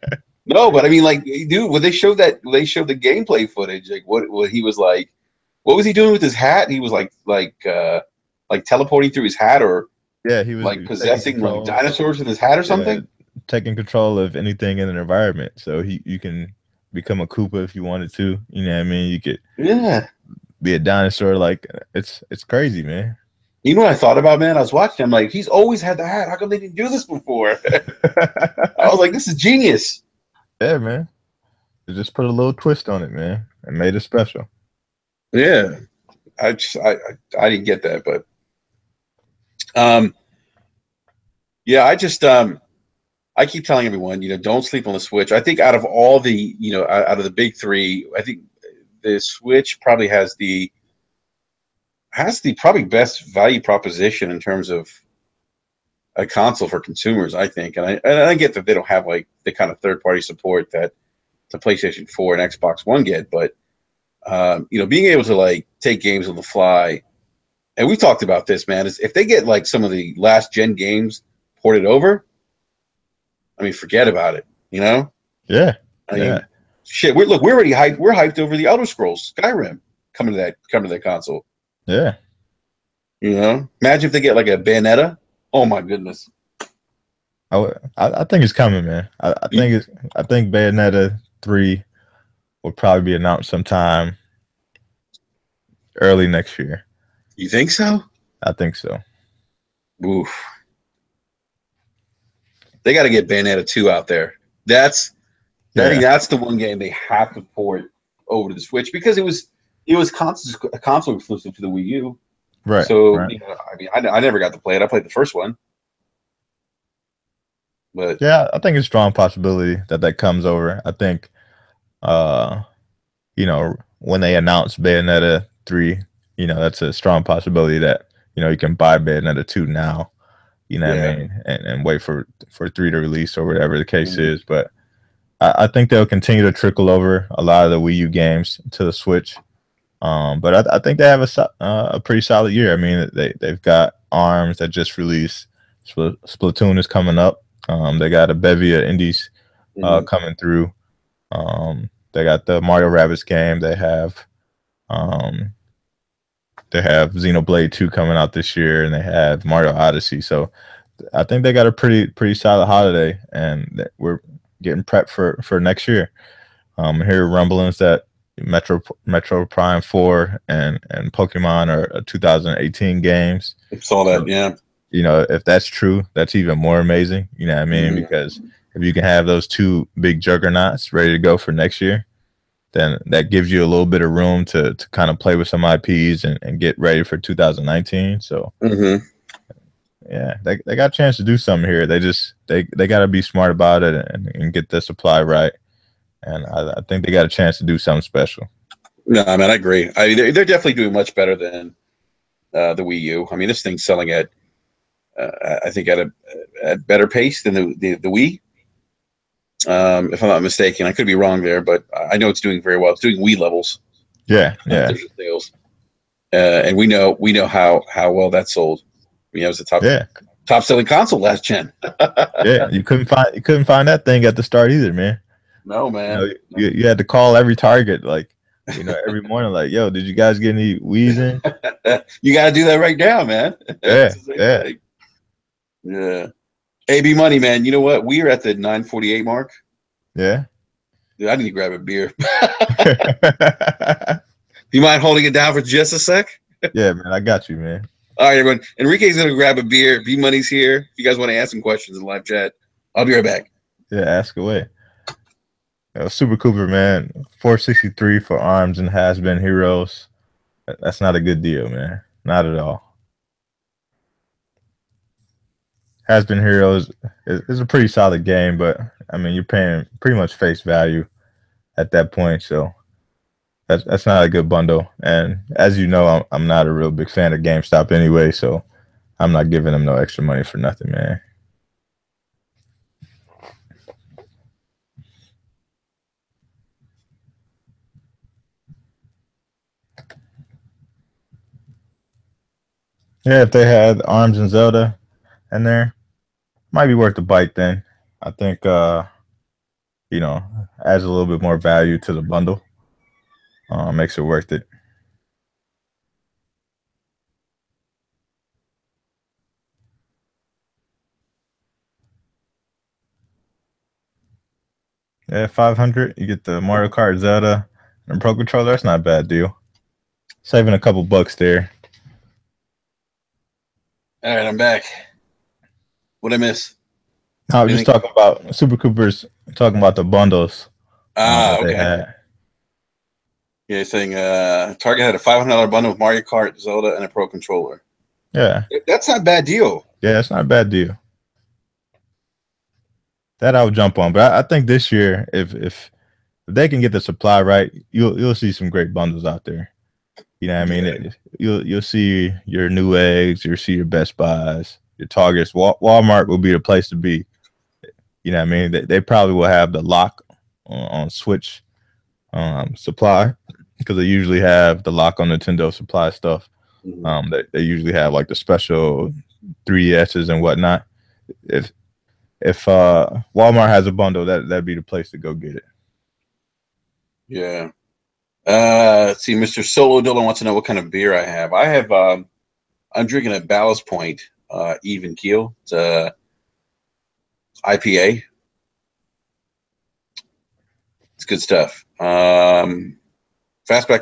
No, but I mean, like, dude, when they showed the gameplay footage, like what he was like, what was he doing with his hat? He was like teleporting through his hat, or yeah, he was like possessing like dinosaurs in his hat or something. Taking control of anything in an environment, so you can become a Koopa if you wanted to. You know what I mean? You could be a dinosaur. Like it's crazy, man. You know what I thought about, man? I was watching. I'm like, he's always had the hat. How come they didn't do this before? I was like, this is genius. Yeah, man. They just put a little twist on it, man, and made it special. Yeah, I didn't get that, but yeah, I keep telling everyone, don't sleep on the Switch. I think out of all the, out of the big three, I think the Switch probably has the probably best value proposition in terms of a console for consumers, I think. And I get that they don't have like the kind of third-party support that the PlayStation 4 and Xbox One get, but being able to like take games on the fly, and we talked about this, man, is if they get like some of the last gen games ported over, I mean, forget about it, Yeah. I mean, shit. We're already hyped. We're hyped over the Elder Scrolls Skyrim coming to that console. Yeah. Imagine if they get like a Bayonetta. Oh my goodness. I think it's coming, man. I think Bayonetta 3 will probably be announced sometime early next year. You think so? I think so. Oof. They got to get Bayonetta 2 out there. I think that's the one game they have to port over to the Switch, because it was console exclusive to the Wii U. Right. So, right. I mean, I never got to play it. I played the first one. But yeah, I think it's a strong possibility that comes over. I think, when they announce Bayonetta 3, that's a strong possibility that, you can buy Bayonetta 2 now, what I mean, and wait for 3 to release or whatever the case is. But I think they'll continue to trickle over a lot of the Wii U games to the Switch. But I think they have a pretty solid year. I mean, they've got ARMS that just released. Splatoon is coming up. They got a bevy of indies coming through. They got the Mario Rabbids game. They have Xenoblade 2 coming out this year, and they have Mario Odyssey. So I think they got a pretty solid holiday, and we're getting prepped for next year. Here rumblings that Metro Prime 4 and Pokemon are 2018 games. I saw that, yeah. If that's true, that's even more amazing. You know what I mean? Because if you can have those two big juggernauts ready to go for next year, then that gives you a little bit of room to kind of play with some IPs and get ready for 2019. So, yeah, they got a chance to do something here. They got to be smart about it and get the supply right. And I think they got a chance to do something special. No, I mean, I agree. I mean, they're definitely doing much better than the Wii U. I mean, this thing's selling at, I think, at a better pace than the Wii. If I'm not mistaken, I could be wrong there, but I know it's doing very well. It's doing Wii levels. Yeah. Sales. And we know how well that sold. I mean, that was the top selling console last gen. Yeah, you couldn't find that thing at the start either, man. No, man. You had to call every Target, like, every morning, like, yo, did you guys get any Wii's in? You got to do that right now, man. Yeah, yeah. Thing. Yeah. AB Money, man. You know what? We are at the 9:48 mark. Yeah. Dude, I need to grab a beer. You mind holding it down for just a sec? Yeah, man. I got you, man. All right, everyone. Enrique's going to grab a beer. B Money's here. If you guys want to ask some questions in live chat, I'll be right back. Yeah, ask away. Super Cooper, man. 463 for Arms and Has Been Heroes. That's not a good deal, man. Not at all. Has Been Heroes is a pretty solid game, but I mean, you're paying pretty much face value at that point, so that's not a good bundle. And as you know, I'm not a real big fan of GameStop anyway, so I'm not giving them no extra money for nothing, man. Yeah, if they had Arms and Zelda in there, might be worth the bite then. I think adds a little bit more value to the bundle. Makes it worth it. Yeah, 500. You get the Mario Kart, Zelda, and Pro Controller. That's not a bad deal. Saving a couple bucks there. All right, I'm back. What'd I miss? I was just talking about Super Coopers, talking about the bundles that okay. they had. Yeah, you're saying Target had a $500 bundle with Mario Kart, Zelda, and a Pro Controller. Yeah. That's not a bad deal. Yeah, that's not a bad deal. That I would jump on. But I think this year, if they can get the supply right, you'll see some great bundles out there. You know what I mean? Yeah. You'll see your Newegg's, you'll see your Best Buys, your Targets. Walmart will be the place to be. You know what I mean? They probably will have the lock on Switch supply, because they usually have the lock on Nintendo supply stuff. Mm-hmm. They usually have like the special 3DSs and whatnot. If Walmart has a bundle, that'd be the place to go get it. Yeah. Let's see, Mr. Solo Dillon wants to know what kind of beer I have. I'm drinking a Ballast Point Even Keel. It's a IPA. It's good stuff. Fastback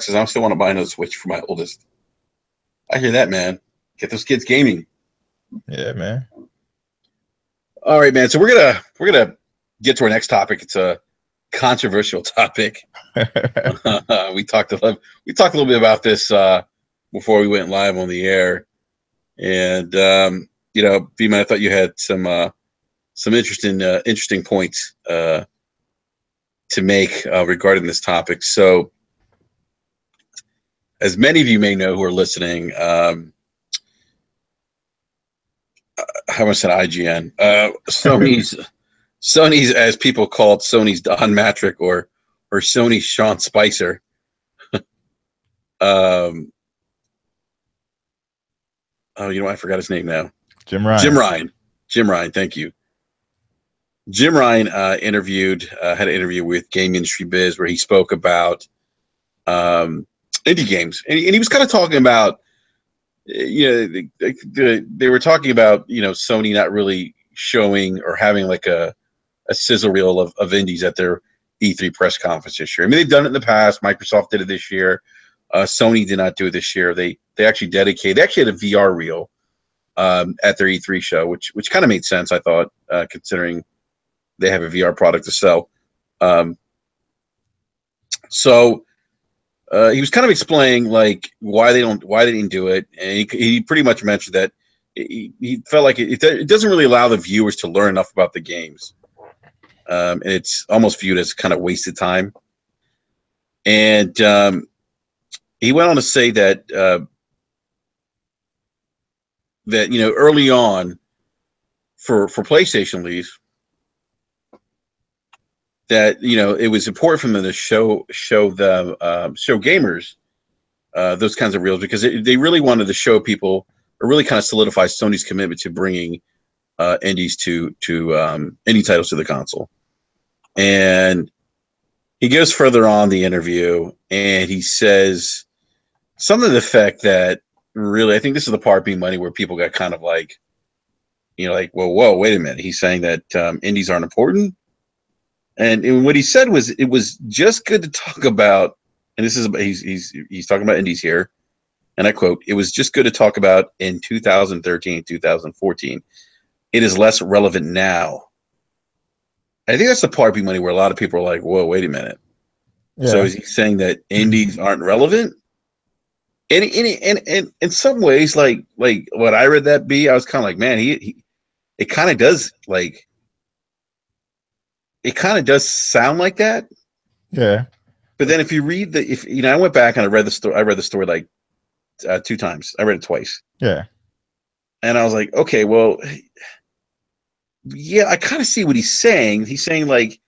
says, I still want to buy another Switch for my oldest. I hear that, man. Get those kids gaming. Yeah, man. All right, man. So we're gonna get to our next topic. It's a controversial topic. We talked a little bit about this before we went live on the air, and B-Man, I thought you had some interesting points to make regarding this topic. So, as many of you may know who are listening, how much said IGN? Sony's, as people call it, Sony's Don Matrick or Sony's Sean Spicer. I forgot his name now. Jim Ryan. Jim Ryan. Thank you. Jim Ryan had an interview with Game Industry Biz where he spoke about indie games, and he was kind of talking about, they were talking about, Sony not really showing or having like a sizzle reel of indies at their E3 press conference this year. I mean, they've done it in the past. Microsoft did it this year. Sony did not do it this year. They actually had a VR reel at their E3 show, which kind of made sense, I thought, considering they have a VR product to sell. So he was kind of explaining like why they didn't do it, and he pretty much mentioned that he felt like it doesn't really allow the viewers to learn enough about the games, and it's almost viewed as kind of wasted time. And he went on to say that early on for PlayStation at least, that it was important for them to show gamers those kinds of reels, because they really wanted to show people, or really kind of solidify Sony's commitment to bringing indies to indie titles to the console. And he goes further on the interview and he says something to the effect that really, I think this is the part being money where people got kind of like, like, whoa, wait a minute. He's saying that indies aren't important. And what he said was, it was just good to talk about, and this is, he's talking about indies here. And I quote, "It was just good to talk about in 2013, 2014. It is less relevant now." I think that's the part being money where a lot of people are like, whoa, wait a minute. Yeah. So is he saying that indies aren't relevant? And in some ways, like what I read that be, I was kind of like, man, it kind of does sound like that. Yeah. But then if you read I went back and I read the story like 2 times. I read it twice. Yeah. And I was like, okay, well, yeah, I kind of see what he's saying. He's saying, like,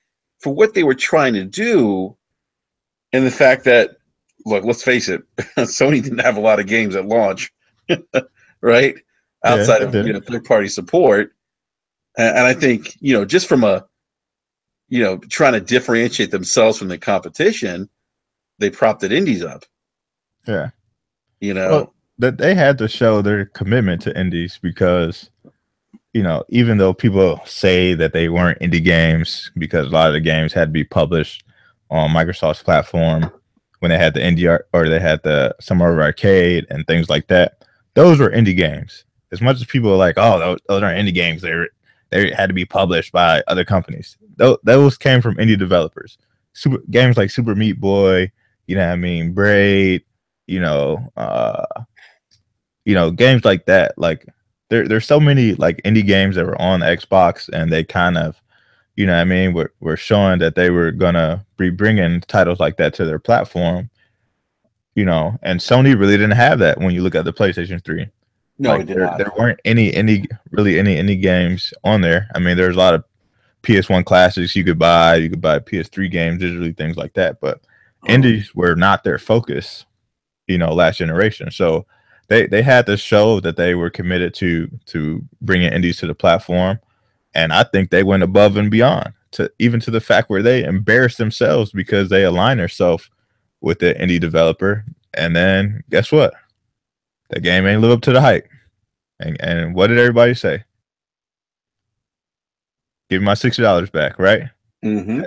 for what they were trying to do, and the fact that, look, let's face it, Sony didn't have a lot of games at launch, right? Outside of third-party support, and I think just from a trying to differentiate themselves from the competition, they propped it indies up. Yeah, well, that they had to show their commitment to indies because. Even though people say that they weren't indie games because a lot of the games had to be published on Microsoft's platform when they had the indie or they had the Summer Arcade and things like that, those were indie games. As much as people are like, oh, those aren't indie games, they had to be published by other companies. Those came from indie developers. Games like Super Meat Boy, Braid, games like that, like. There's so many like indie games that were on Xbox and they kind of, were showing that they were gonna be bringing titles like that to their platform, and Sony really didn't have that when you look at the PlayStation 3. No, it did not. There weren't any indie games on there. I mean, there's a lot of PS1 classics you could buy PS3 games digitally, things like that, but indies were not their focus, last generation. So They had to show that they were committed to bringing indies to the platform, and I think they went above and beyond to the fact where they embarrassed themselves because they aligned themselves with the indie developer, and then guess what? The game ain't live up to the hype. And what did everybody say? Give me my $60 back, right? Mm-hmm.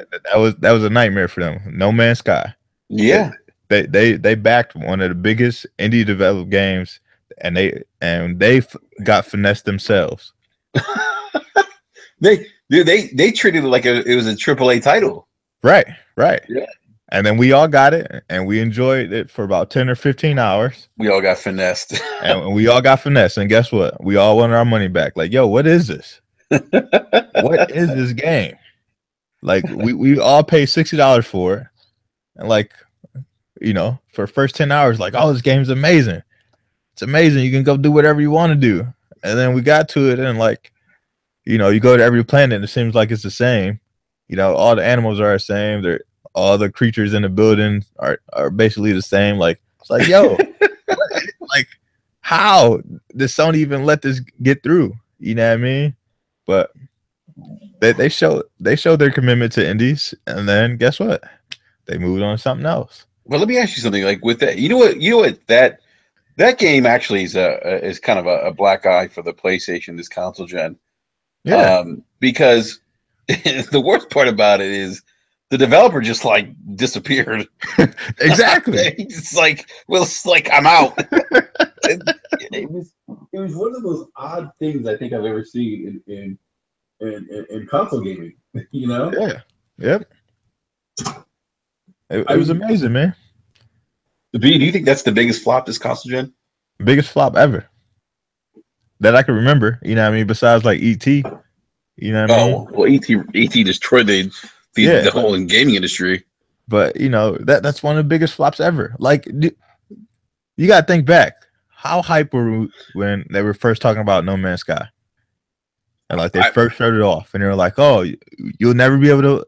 That was a nightmare for them. No Man's Sky. Yeah. They backed one of the biggest indie developed games, and they got finessed themselves. they treated it like it was a AAA title. Right. Yeah. And then we all got it, and we enjoyed it for about 10 or 15 hours. We all got finessed. And guess what? We all wanted our money back. Like, yo, what is this? What is this game? Like, we all paid $60 for it, and like. For the first 10 hours, like, oh, this game's amazing. It's amazing. You can go do whatever you want to do. And then we got to it and like, you go to every planet and it seems like it's the same. All the animals are the same. All the creatures in the building are basically the same. Like, it's like, yo, like, how did Sony even let this get through? You know what I mean? But they showed their commitment to indies, and then guess what? They moved on to something else. Well, let me ask you something. Like with that, you know what that game actually is kind of a black eye for the PlayStation this console gen. Yeah. Because the worst part about it is the developer just like disappeared. Exactly. It's like, well, it's like I'm out. it was one of the most odd things I think I've ever seen in console gaming. Yeah. Yep. It was amazing, man. B, do you think that's the biggest flop this console gen? Biggest flop ever that I can remember. You know what I mean? Besides like E.T. You know what I mean? Well, E.T. destroyed the whole gaming industry. But that's one of the biggest flops ever. Like, you got to think back. How hype were we when they were first talking about No Man's Sky? And like they first showed it off, and they were like, "Oh, you'll never be able to."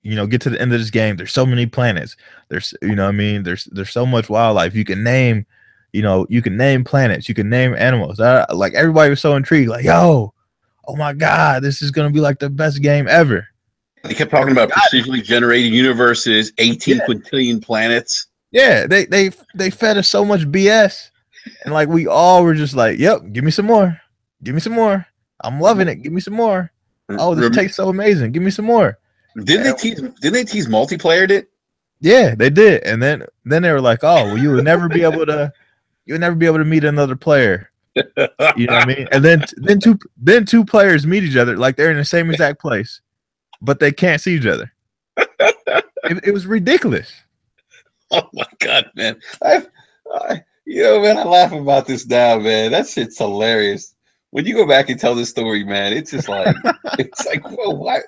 Get to the end of this game. There's so many planets. There's, there's so much wildlife. You can name, you can name planets. You can name animals. Like everybody was so intrigued. Like, yo, oh my god, this is gonna be like the best game ever. They kept talking about procedurally generated universes, 18 quintillion planets. Yeah, they fed us so much BS, and like we all were just like, "Yep, give me some more, give me some more. I'm loving it. Give me some more. Oh, this tastes so amazing. Give me some more." Didn't they tease multiplayer? It? Yeah, they did, and then they were like, "Oh, well, you would never be able to meet another player." You know what I mean? And then two players meet each other, like they're in the same exact place, but they can't see each other. It was ridiculous. Oh my god, man! Man, I laugh about this now, man. That shit's hilarious. When you go back and tell this story, man, it's just like it's like, whoa, what?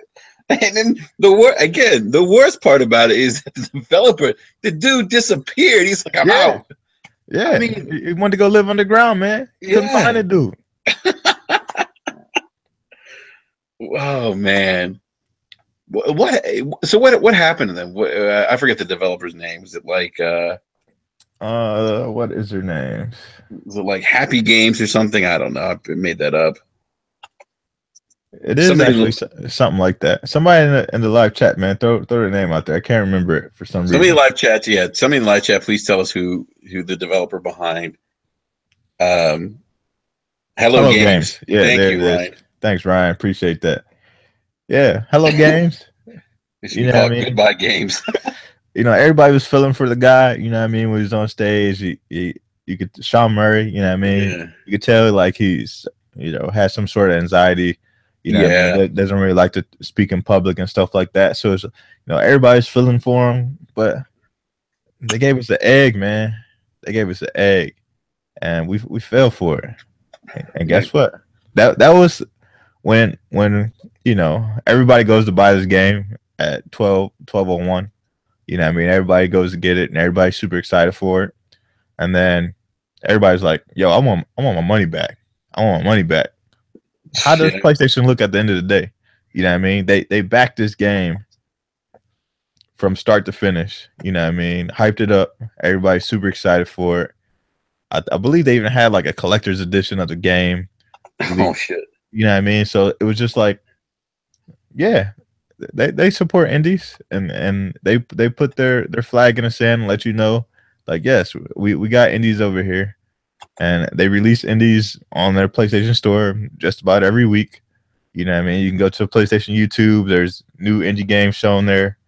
And then the worst part about it is that the developer, the dude disappeared. He's like, I'm out. Yeah, I mean, he wanted to go live underground, man. Couldn't find a dude. Oh man. What happened to them? I forget the developer's name. Is it like what is their name? Is it like Happy Games or something? I don't know. I made that up. It is actually something like that. Somebody in the live chat, man, throw their name out there. I can't remember it for some reason. Somebody in live chat, yeah. Somebody in live chat, please tell us who the developer behind Hello Games. Yeah, thank you, Ryan. Thanks, Ryan. Appreciate that. Yeah, Hello Games. You know what I mean? Goodbye Games. You know, everybody was feeling for the guy. You know what I mean? When he was on stage, you could Sean Murray. You know what I mean? Yeah. You could tell like he's has some sort of anxiety. You know, what I mean? Doesn't really like to speak in public and stuff like that. So it's everybody's feeling for him, but they gave us the egg, man. They gave us the egg, and we fell for it. And guess what? That was when everybody goes to buy this game at 12:01. You know what I mean? Everybody goes to get it, and everybody's super excited for it. And then everybody's like, "Yo, I want my money back. I want my money back." How does PlayStation look at the end of the day? You know what I mean? They backed this game from start to finish. You know what I mean? Hyped it up. Everybody's super excited for it. I believe they even had like a collector's edition of the game. Oh shit! You know what I mean? So it was just like, yeah, they support indies and they put their flag in the sand and let you know, like, yes, we got indies over here. And they release indies on their PlayStation Store just about every week. You know what I mean? You can go to PlayStation YouTube. There's new indie games shown there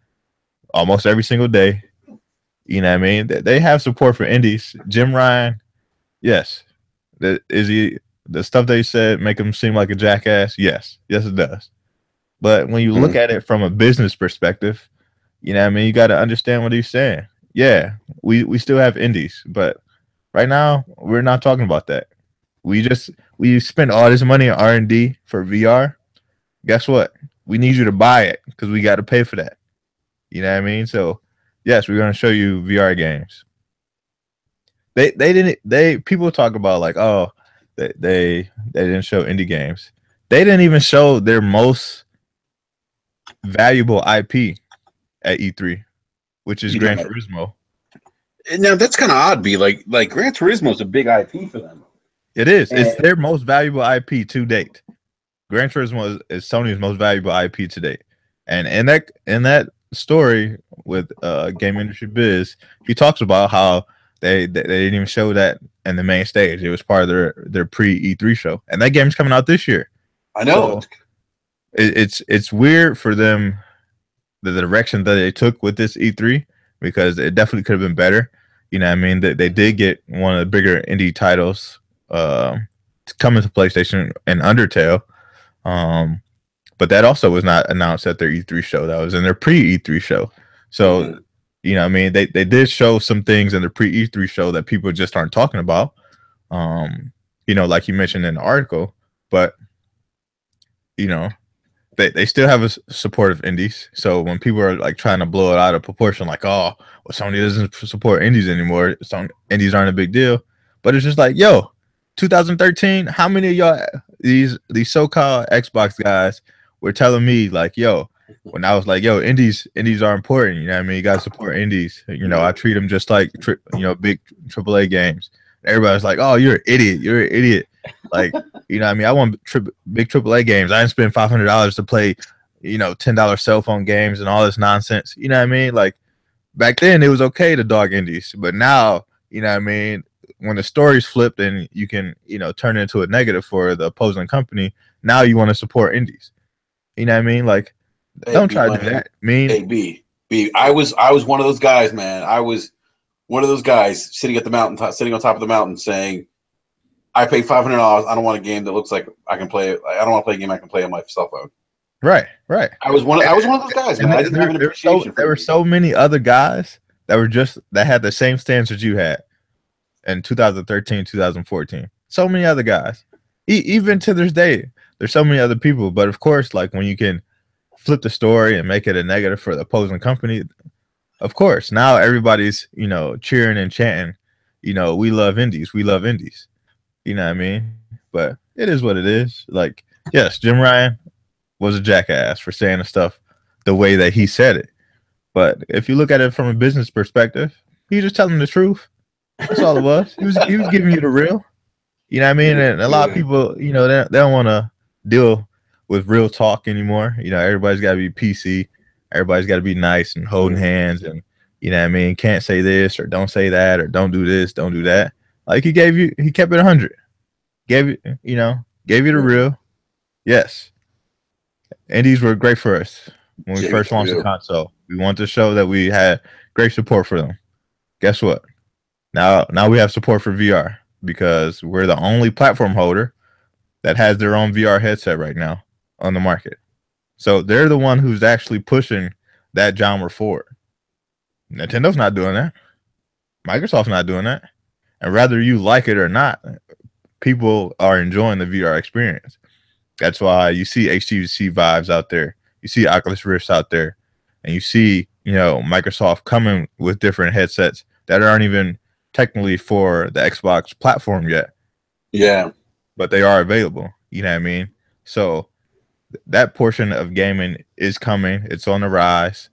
almost every single day. You know what I mean? They have support for indies. Jim Ryan, yes. The stuff they said make him seem like a jackass? Yes. Yes, it does. But when you look at it from a business perspective, you know what I mean? You got to understand what he's saying. Yeah, we still have indies, but right now, we're not talking about that. We spend all this money on R&D for VR. Guess what? We need you to buy it because we got to pay for that. You know what I mean? So, yes, we're going to show you VR games. People talk about like, oh, they didn't show indie games. They didn't even show their most valuable IP at E3, which is Gran Turismo. Now that's kind of odd. Be like Gran Turismo is a big IP for them. It is. It's their most valuable IP to date. Gran Turismo is Sony's most valuable IP to date. And in that story with Game Industry Biz, he talks about how they didn't even show that in the main stage. It was part of their pre E3 show, and that game's coming out this year. I know. So it's weird for them the direction that they took with this E3. Because it definitely could have been better. You know what I mean? They did get one of the bigger indie titles coming to PlayStation and Undertale. But that also was not announced at their E3 show. That was in their pre-E3 show. So, you know what I mean? They did show some things in their pre-E3 show that people just aren't talking about. Like you mentioned in the article. But, they still have a support of indies. So when people are like trying to blow it out of proportion, like, oh, well, Sony doesn't support indies anymore. Indies aren't a big deal. But it's just like, yo, 2013, how many of y'all, these so-called Xbox guys were telling me like, yo, when I was like, yo, indies are important. You know what I mean? You got to support indies. I treat them just like, big AAA games. Everybody's like, oh, you're an idiot. You're an idiot. Like, you know what I mean? I want big AAA games. I didn't spend $500 to play, you know, $10 cell phone games and all this nonsense. You know what I mean? Like, back then it was okay to dog indies, but now, you know what I mean, when the story's flipped and you can, you know, turn it into a negative for the opposing company, now you want to support indies. You know what I mean? Like, Hey, don't B try to do money. that. I mean, Hey, B. I was one of those guys, man. I was one of those guys sitting at the mountain, sitting on top of the mountain, saying, "I paid $500. I don't want a game that looks like I can play. I don't want to play a game I can play on my cell phone." right, right. I was one of those guys, man. I didn't have an appreciation for There were so many other guys that were just that had the same stance that you had in 2013, 2014. So many other guys. Even to this day, there's so many other people. But of course, like when you can flip the story and make it a negative for the opposing company, of course, now everybody's, you know, cheering and chanting, you know, we love indies, we love indies. You know what I mean? But it is what it is. Like, yes, Jim Ryan was a jackass for saying the stuff the way that he said it. But if you look at it from a business perspective, he was just telling the truth. That's all it was. He was giving you the real. You know what I mean? And a lot of people, you know, they don't want to deal with real talk anymore. You know, everybody's got to be PC. Everybody's got to be nice and holding hands, and you know what I mean? Can't say this or don't say that or don't do this, don't do that. Like he kept it 100. Gave you, you know, gave you the real. Yes. Indies were great for us when we first launched the console. We wanted to show that we had great support for them. Guess what? Now we have support for VR because we're the only platform holder that has their own VR headset right now on the market. So they're the one who's actually pushing that genre forward. Nintendo's not doing that. Microsoft's not doing that. And whether you like it or not, people are enjoying the VR experience. That's why you see HTC Vives out there. You see Oculus Rifts out there. And you see, you know, Microsoft coming with different headsets that aren't even technically for the Xbox platform yet. Yeah. But they are available. You know what I mean? So that portion of gaming is coming. It's on the rise.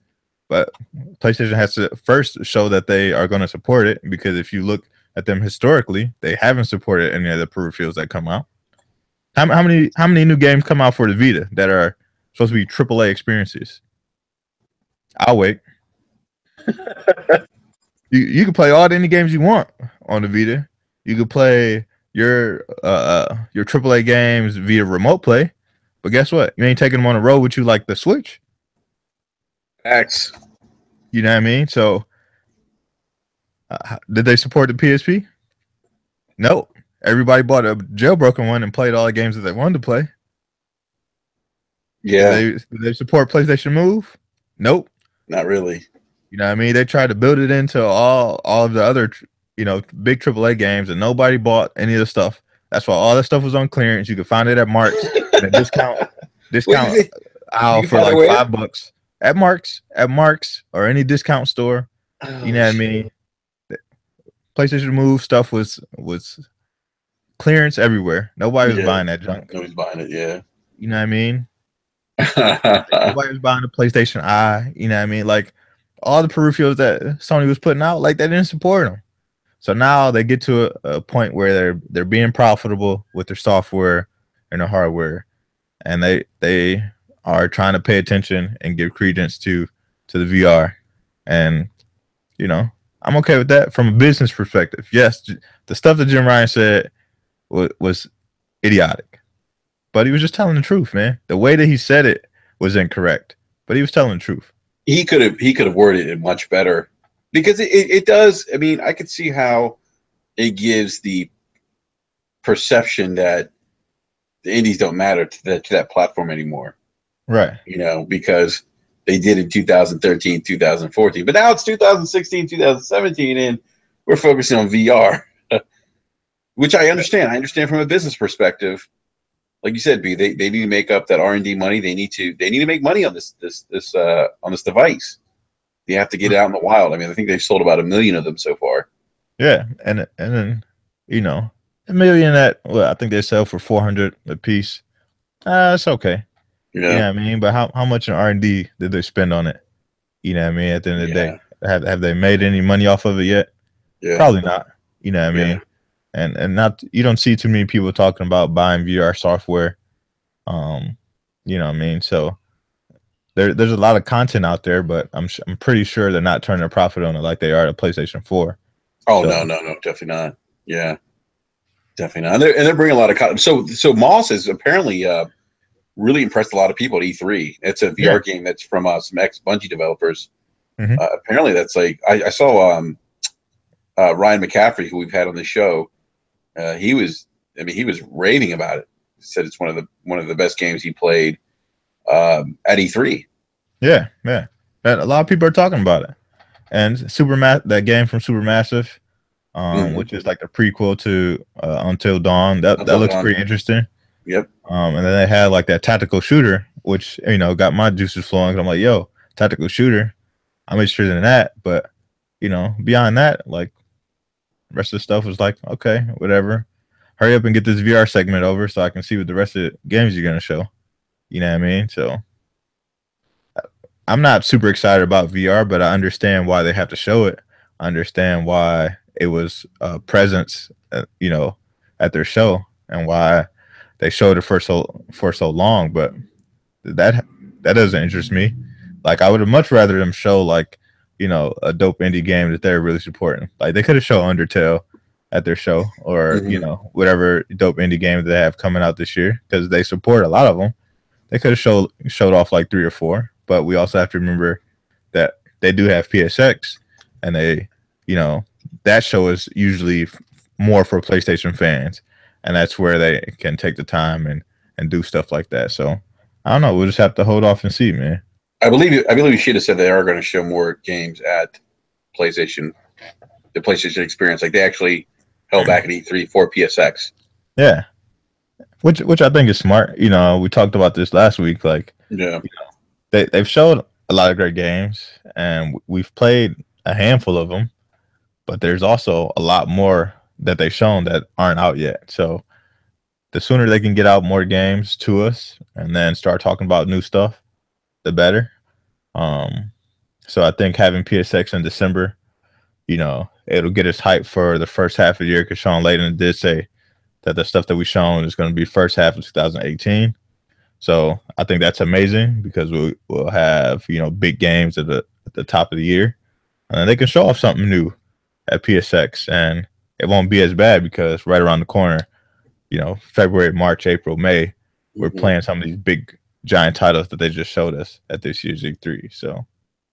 But PlayStation has to first show that they are going to support it, because if you look at them historically, they haven't supported any of the peripherals that come out. How many new games come out for the Vita that are supposed to be AAA experiences? I'll wait. You can play all the indie games you want on the Vita. You can play your AAA games via remote play, but guess what? You ain't taking them on the road with you like the Switch. X. You know what I mean? So, did they support the PSP? No. Everybody bought a jailbroken one and played all the games that they wanted to play. Yeah. Did they support PlayStation Move? Nope. Not really. You know what I mean? They tried to build it into all of the other, you know, big AAA games, and nobody bought any of the stuff. That's why all that stuff was on clearance. You could find it at Mark's in a discount aisle for like $5 at Mark's or any discount store. You know what I mean? PlayStation Move stuff was clearance everywhere. Nobody was buying that junk. Nobody's buying it. Yeah. You know what I mean? Nobody was buying the PlayStation Eye. You know what I mean? Like all the peripherals that Sony was putting out, like they didn't support them. So now they get to a point where they're being profitable with their software and their hardware, and they are trying to pay attention and give credence to the VR. And you know, I'm okay with that from a business perspective. Yes, the stuff that Jim Ryan said was idiotic, but he was just telling the truth, man. The way that he said it was incorrect, but he was telling the truth. He could have worded it much better, because it does. I mean, I could see how it gives the perception that the indies don't matter to that platform anymore. Right. You know, because they did in 2013, 2014, but now it's 2016, 2017, and we're focusing on VR, which I understand. I understand from a business perspective. Like you said, B, they need to make up that R&D money. They need to make money on this device. They have to get it out in the wild. I mean, I think they've sold about 1 million of them so far. Yeah, and then you know, 1 million I think they sell for 400 a piece. It's okay. Yeah. You know what I mean? But how much in R&D did they spend on it? You know what I mean? At the end of the day, have they made any money off of it yet? Yeah. Probably not. You know what I mean? and not you don't see too many people talking about buying VR software. Um, you know what I mean? So there's a lot of content out there, but I'm pretty sure they're not turning a profit on it like they are at PlayStation 4. Oh So no, definitely not. Yeah, definitely not. And they're bringing a lot of content. So Moss is apparently really impressed a lot of people at E3. It's a VR game that's from some ex Bungie developers. Mm-hmm. Apparently, that's like I saw Ryan McCaffrey, who we've had on the show. He was raving about it. He said it's one of the best games he played at E3. Yeah. A lot of people are talking about it. And that game from Supermassive, which is like the prequel to Until Dawn. That looks pretty interesting. Yep. And then they had like that tactical shooter, which got my juices flowing. I'm like, yo, tactical shooter. I'm interested in that, but beyond that, like, the rest of the stuff was like, okay, whatever. Hurry up and get this VR segment over so I can see what the rest of the games you're gonna show. You know what I mean? So I'm not super excited about VR, but I understand why they have to show it. I understand why it was a presence, at their show, and why they showed it for so long. But that doesn't interest me. Like, I would have much rather them show like, a dope indie game that they're really supporting. Like, they could have shown Undertale at their show, or whatever dope indie game they have coming out this year, because they support a lot of them. They could have showed off like 3 or 4, but we also have to remember that they do have PSX, and they, that show is usually more for PlayStation fans, and that's where they can take the time and do stuff like that. So I don't know. We'll just have to hold off and see, man. I believe you should have said they are going to show more games at PlayStation, the PlayStation Experience. Like, they actually held back at E3 for PSX. Yeah, which I think is smart. We talked about this last week. Like, they've showed a lot of great games, and we've played a handful of them, but there's also a lot more that they've shown that aren't out yet. So the sooner they can get out more games to us and then start talking about new stuff, the better. So I think having PSX in December, it'll get us hyped for the first half of the year, because Sean Layden did say that the stuff that we shown is going to be first half of 2018. So I think that's amazing, because we'll have, big games at the top of the year, and they can show off something new at PSX, and it won't be as bad, because right around the corner, February, March, April, May, we're playing some of these big giant titles that they just showed us at this year's E3. So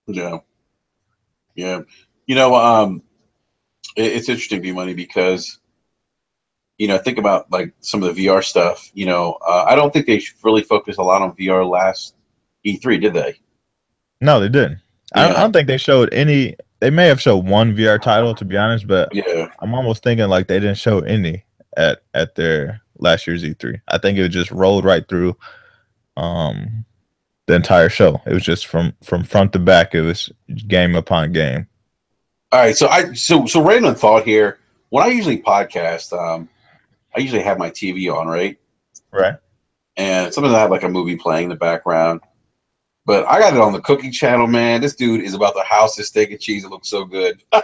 yeah. It's interesting, B-Money, because think about like some of the VR stuff. I don't think they really focused a lot on VR last E3, did they? No, they didn't. Yeah. I don't think they showed any. They may have showed one VR title, to be honest, but I'm almost thinking like they didn't show any at their last year's E3. I think it just rolled right through the entire show. It was just from front to back. It was game upon game. All right, so random thought here. When I usually podcast, I usually have my TV on, right? Right. And sometimes I have like a movie playing in the background. But I got it on the cooking channel, man. This dude is about to house this steak and cheese. It looks so good. I'm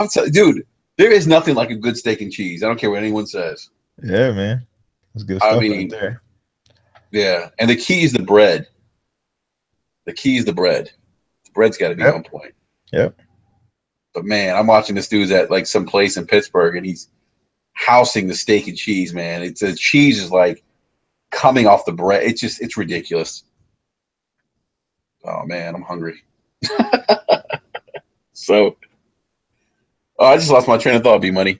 telling you, dude, there is nothing like a good steak and cheese. I don't care what anyone says. Yeah, man. That's good stuff right there. Yeah. And the key is the bread. The bread's got to be on point. Yep. But, man, I'm watching this dude's at like some place in Pittsburgh, and he's housing the steak and cheese, man. The cheese is like coming off the bread. It's ridiculous. Oh, man, I'm hungry. So, I just lost my train of thought, B-Money.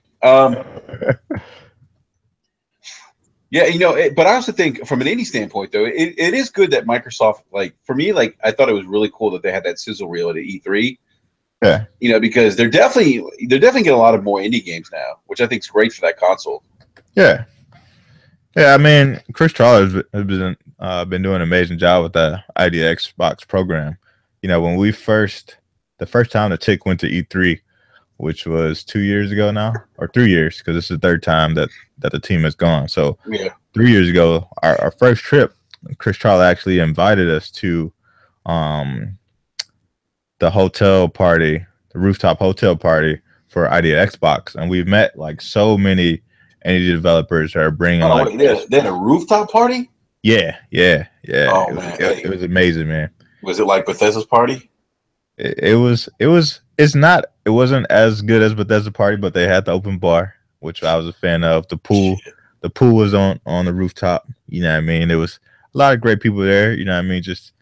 Yeah, but I also think from an indie standpoint, though, it is good that Microsoft, like, for me, like, I thought it was really cool that they had that sizzle reel at E3. Yeah. Because they're definitely getting a lot of more indie games now, which I think is great for that console. Yeah. Yeah, I mean, Chris Charles has been doing an amazing job with the ID Xbox program. When the first time the Tick went to E3, which was 2 years ago now, or 3 years, because this is the third time that the team has gone. So 3 years ago, our first trip, Chris Charles actually invited us to the hotel party, the rooftop hotel party for Idea Xbox, and we've met like so many indie developers that are bringing Oh like wait, they had a rooftop party. yeah, yeah, yeah. Oh man, It hey, was amazing, man. was it like Bethesda's party? It's not it wasn't as good as Bethesda Party, but they had the open bar, which I was a fan of. The pool was on the rooftop. You know what I mean? There was a lot of great people there. You know what I mean? Just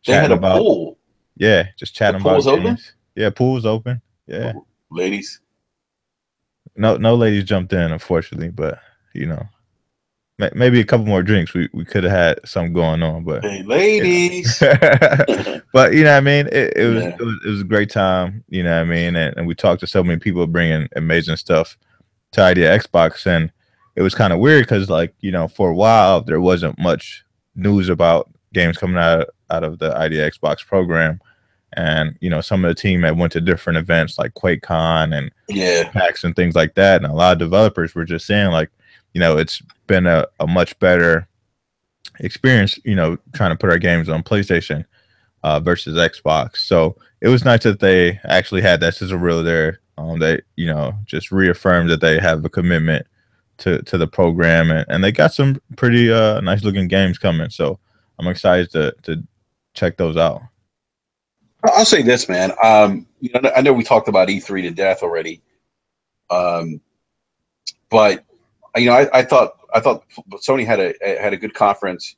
They had chatting a about pool. yeah, just The chatting pool about was open. games. Yeah, pool was open. Yeah, Ooh, ladies, no ladies jumped in, unfortunately, but you know, maybe a couple more drinks. We could have had something going on, but hey you know. ladies. But you know what I mean? Yeah, It was a great time, you know what I mean? And we talked to so many people bringing amazing stuff to Idea Xbox, and it was kind of weird because like, you know, for a while there wasn't much news about games coming out of the Idea Xbox program. And, you know, some of the team had went to different events like QuakeCon and yeah, PAX and things like that. And a lot of developers were just saying like, you know, it's been a much better experience, you know, trying to put our games on PlayStation versus Xbox. So it was nice that they actually had that sizzle reel there. They, you know, just reaffirmed that they have a commitment to the program, and they got some pretty nice looking games coming. So I'm excited to check those out. I'll say this, man. You know, I know we talked about E3 to death already, um, but you know, I thought Sony had a good conference.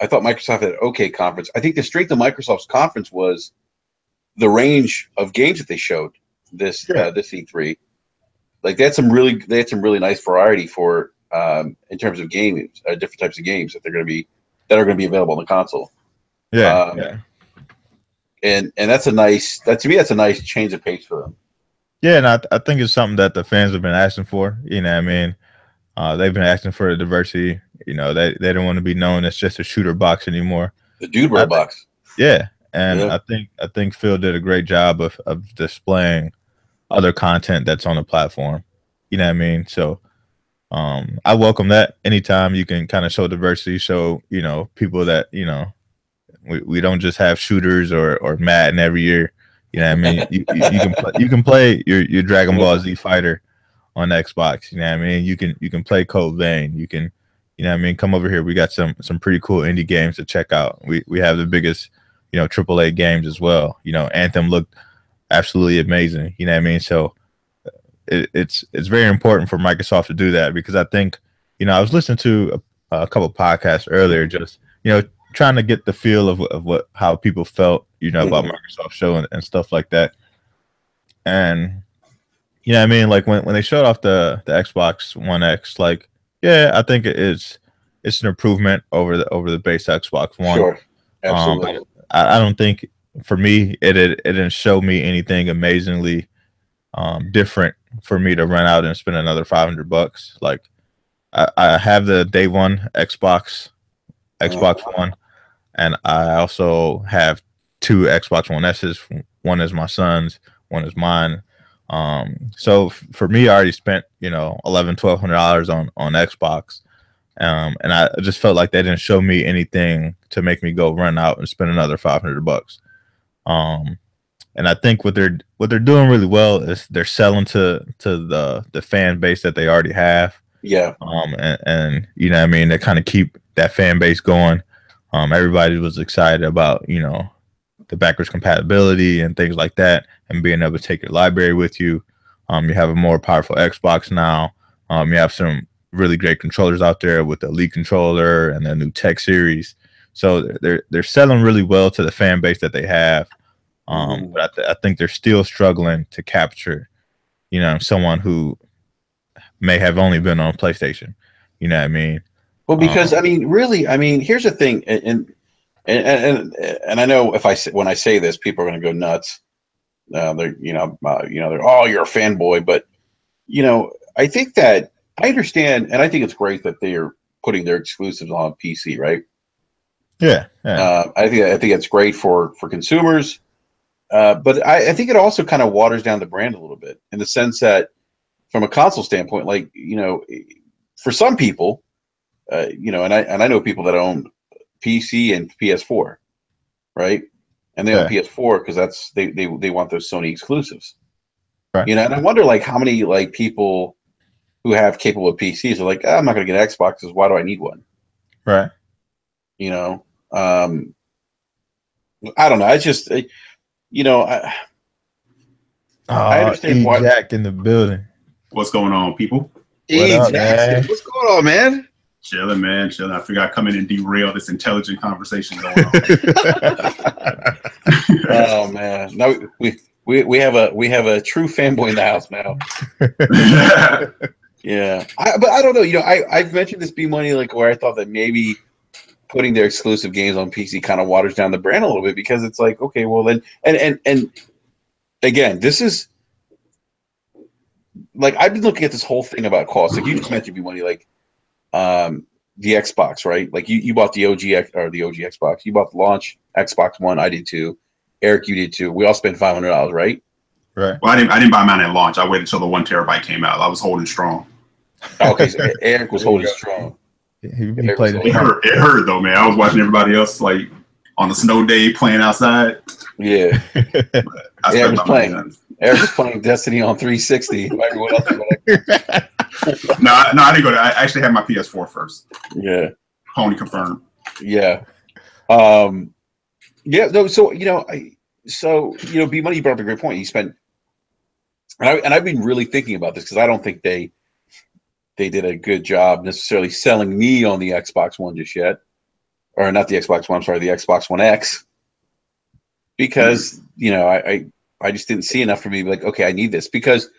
I thought Microsoft had an okay conference. I think the strength of Microsoft's conference was the range of games that they showed Yeah. this E3. Like they had some really nice variety for in terms of games, different types of games that are going to be available on the console. Yeah, Um, yeah, and that's a nice that to me that's a nice change of pace for them. yeah. And I think it's something that the fans have been asking for. You know, what I mean, they've been asking for the diversity. You know, they don't want to be known as just a shooter box anymore. The Dude I Bro think, box, yeah, and yeah. I think Phil did a great job of displaying other content that's on the platform. You know what I mean? So I welcome that anytime you can kind of show diversity, show, you know, people that, you know, we don't just have shooters or Madden every year. You know what I mean? You can play your Dragon Ball Z fighter on Xbox. You know what I mean? You can play Code Vein. You can, you know what I mean, come over here. We got some pretty cool indie games to check out. We have the biggest, you know, AAA games as well. You know, Anthem looked absolutely amazing. You know what I mean? So it's very important for Microsoft to do that because I think, you know, I was listening to a couple podcasts earlier, just, you know, trying to get the feel of what how people felt, you know, about Mhm. Microsoft show and stuff like that. And you know what I mean? Like when they showed off the Xbox One X, like, yeah, I think it's an improvement over the base Xbox One. Sure, absolutely. But I don't think for me it didn't show me anything amazingly different for me to run out and spend another $500. Like I have the day one Uh, Xbox One, and I also have two Xbox One S's. One is my son's, one is mine. So for me, I already spent, you know, $1,100 on Xbox, and I just felt like they didn't show me anything to make me go run out and spend another $500. Um, and I think what they're doing really well is they're selling to the fan base that they already have. yeah. And you know what I mean, they kind of keep that fan base going. Everybody was excited about, you know, the backwards compatibility and things like that, and being able to take your library with you. You have a more powerful Xbox now. You have some really great controllers out there with the Elite controller and the new Tech series. So they're selling really well to the fan base that they have. Mhm. But I think they're still struggling to capture, you know, someone who may have only been on PlayStation. You know what I mean? Well, because Um, I mean, really, I mean, here's the thing, and I know if when I say this, people are going to go nuts. They're they're oh, you're a fanboy, but you know, I think that I understand, and I think it's great that they are putting their exclusives on PC, right? yeah, yeah, I think it's great for consumers, but I think it also kind of waters down the brand a little bit in the sense that from a console standpoint, like you know, for some people, you know, and I know people that own PC and PS4, right? And they own yeah, PS4 because they want those Sony exclusives. Right. You know, and I wonder like how many like people who have capable PCs are like, oh, I'm not going to get Xboxes. Why do I need one? Right. You know, I don't know. I just, you know, I understand E why. Jack in the building. What's going on, people? What E up, Jackson, man? what's going on, man? Chilling, man. Chilling. I figured I'd come in and derail this intelligent conversation going on. Oh man, no, we have a true fanboy in the house now. Yeah, but I don't know. You know, I've mentioned this B Money like where I thought that maybe putting their exclusive games on PC kind of waters down the brand a little bit because it's like, okay, well then, and again, this is like I've been looking at this whole thing about cost. Like you just mentioned B Money, like the Xbox, right? Like you bought the the OG Xbox. You bought the launch Xbox One. I did too. Eric, you did too. We all spent $500, right? Right. Well, I didn't buy mine at launch. I waited until the 1 terabyte came out. I was holding strong. Okay, so Eric was holding strong. He played It hurt though, man. I was watching everybody else like on a snow day playing outside. Yeah, Eric was playing Destiny on 360. Everyone else was like, no, I didn't go to. I actually had my PS4 first. Yeah, Pony confirmed. Yeah, yeah. No, so you know, B Money brought up a great point. You spent, and I've been really thinking about this because I don't think they did a good job necessarily selling me on the Xbox One just yet, or not the Xbox One. I'm sorry, the Xbox One X, because you know I just didn't see enough for me to be like, okay, I need this because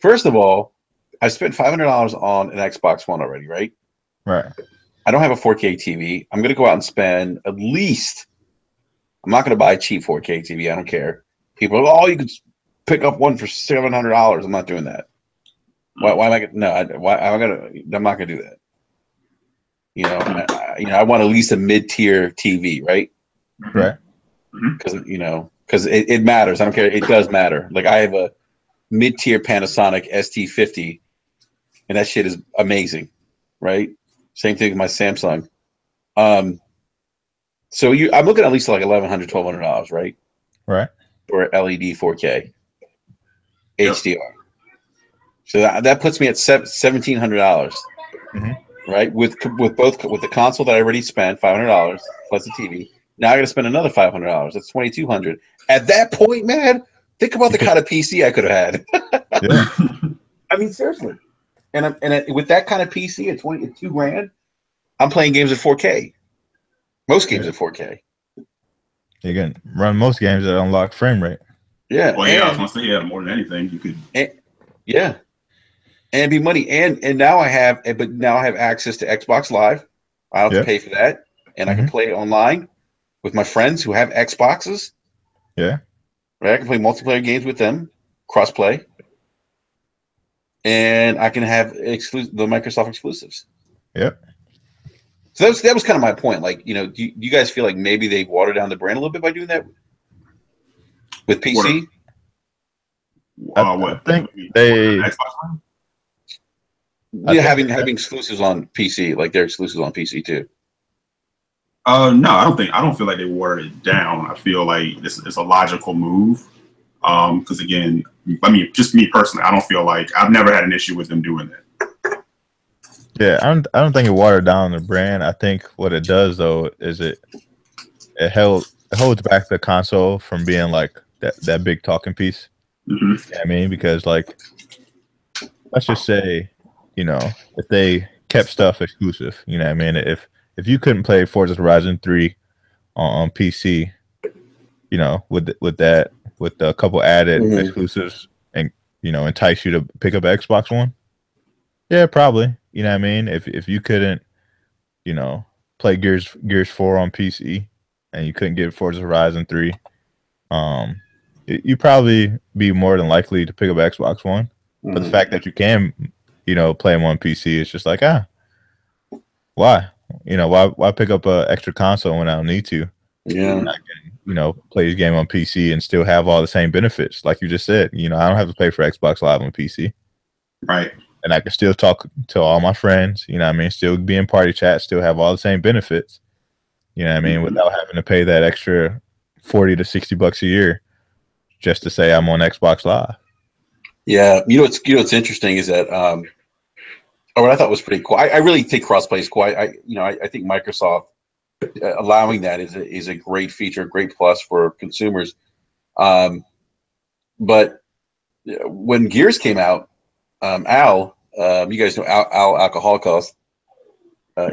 first of all, I spent $500 on an Xbox One already, right? Right. I don't have a 4K TV. I'm going to go out and spend at least. I'm not going to buy a cheap 4K TV. I don't care. People are, oh, you could pick up one for $700. I'm not doing that. Why am I? No. I'm not going to do that. You know. I want at least a mid-tier TV, right? Right. Because it matters. I don't care. It does matter. Like I have a mid-tier Panasonic ST50, and that shit is amazing, right? Same thing with my Samsung. So I'm looking at least like $1,100, $1,200, right? Right. For LED 4K HDR. So that puts me at $1,700, right? With the console that I already spent $500 plus the TV. Now I got to spend another $500. That's $2,200. At that point, man, think about the kind of PC I could have had. Yeah. I mean, seriously. And with that kind of PC at $2,000, I'm playing games at 4K. Most games at 4K. You can run most games at unlocked frame rate. Yeah. Well, yeah, I was gonna say, yeah, more than anything, you could. Yeah. And be money. And now I have access to Xbox Live. I don't have to pay for that. And I can play online with my friends who have Xboxes. Yeah. Right. I can play multiplayer games with them, cross-play. And I can have the Microsoft exclusives. Yep. So that was kind of my point. Like, you know, do you guys feel like maybe they watered down the brand a little bit by doing that with PC? What? I think they having exclusives on PC, like they're exclusives on PC too. No, I don't feel like they watered it down. I feel like this is a logical move. Because again, I mean, just me personally, I don't feel like I've never had an issue with them doing that. Yeah, I don't think it watered down the brand. I think what it does though is it holds back the console from being like that big talking piece. Mm-hmm. You know what I mean, because like let's just say, you know, if they kept stuff exclusive, you know what I mean? If you couldn't play Forza Horizon 3 on PC, you know, with a couple added exclusives and you know, entice you to pick up an Xbox One, yeah, probably. You know what I mean? If you couldn't, you know, play Gears 4 on PC and you couldn't get Forza Horizon 3, you probably be more than likely to pick up Xbox One. But the fact that you can, you know, play them on PC, it's just like, why? You know, why pick up an extra console when I don't need to? Yeah. I can, you know, play the game on PC and still have all the same benefits. Like you just said, you know, I don't have to pay for Xbox Live on PC. Right. And I can still talk to all my friends, you know what I mean? Still be in party chat, still have all the same benefits, you know what I mean? Without having to pay that extra $40 to $60 a year just to say I'm on Xbox Live. Yeah, what's interesting is that what I thought was pretty cool. I really think crossplay is cool. I think Microsoft allowing that is a great feature, a great plus for consumers. But when Gears came out, Al, you guys know Al Alcoholicos,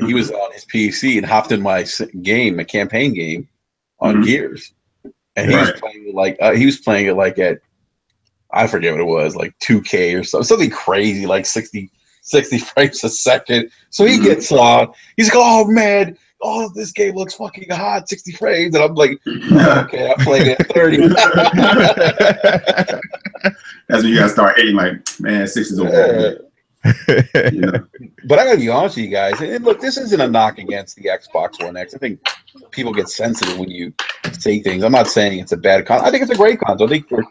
he was on his PC and hopped in my game, a campaign game on Gears, and he was playing it like at, I forget what it was, like 2K or something crazy, like 60 frames a second. So he gets on. He's like, "Oh man, this game looks fucking hot, 60 frames," and I'm like, "Oh, okay, I'm playing it at 30." That's when you gotta start hating, like, man, 6 is over. You know? But I gotta be honest with you guys, and look, this isn't a knock against the Xbox One X. I think people get sensitive when you say things. I'm not saying it's a bad console. I think it's a great console. I think for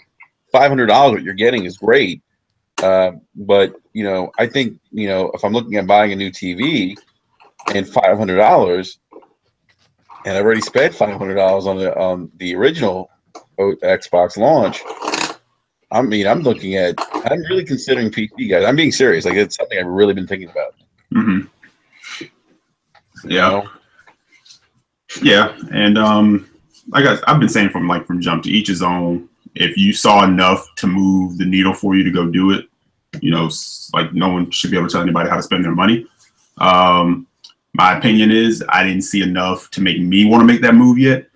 $500, what you're getting is great. But I think if I'm looking at buying a new TV and $500, and I've already spent $500 on the original Xbox launch, I'm really considering PC, guys. I'm being serious. Like, it's something I've really been thinking about. Yeah. Yeah, and I've been saying from jump to each his own. If you saw enough to move the needle for you to go do it, like, no one should be able to tell anybody how to spend their money. My opinion is I didn't see enough to make me want to make that move yet.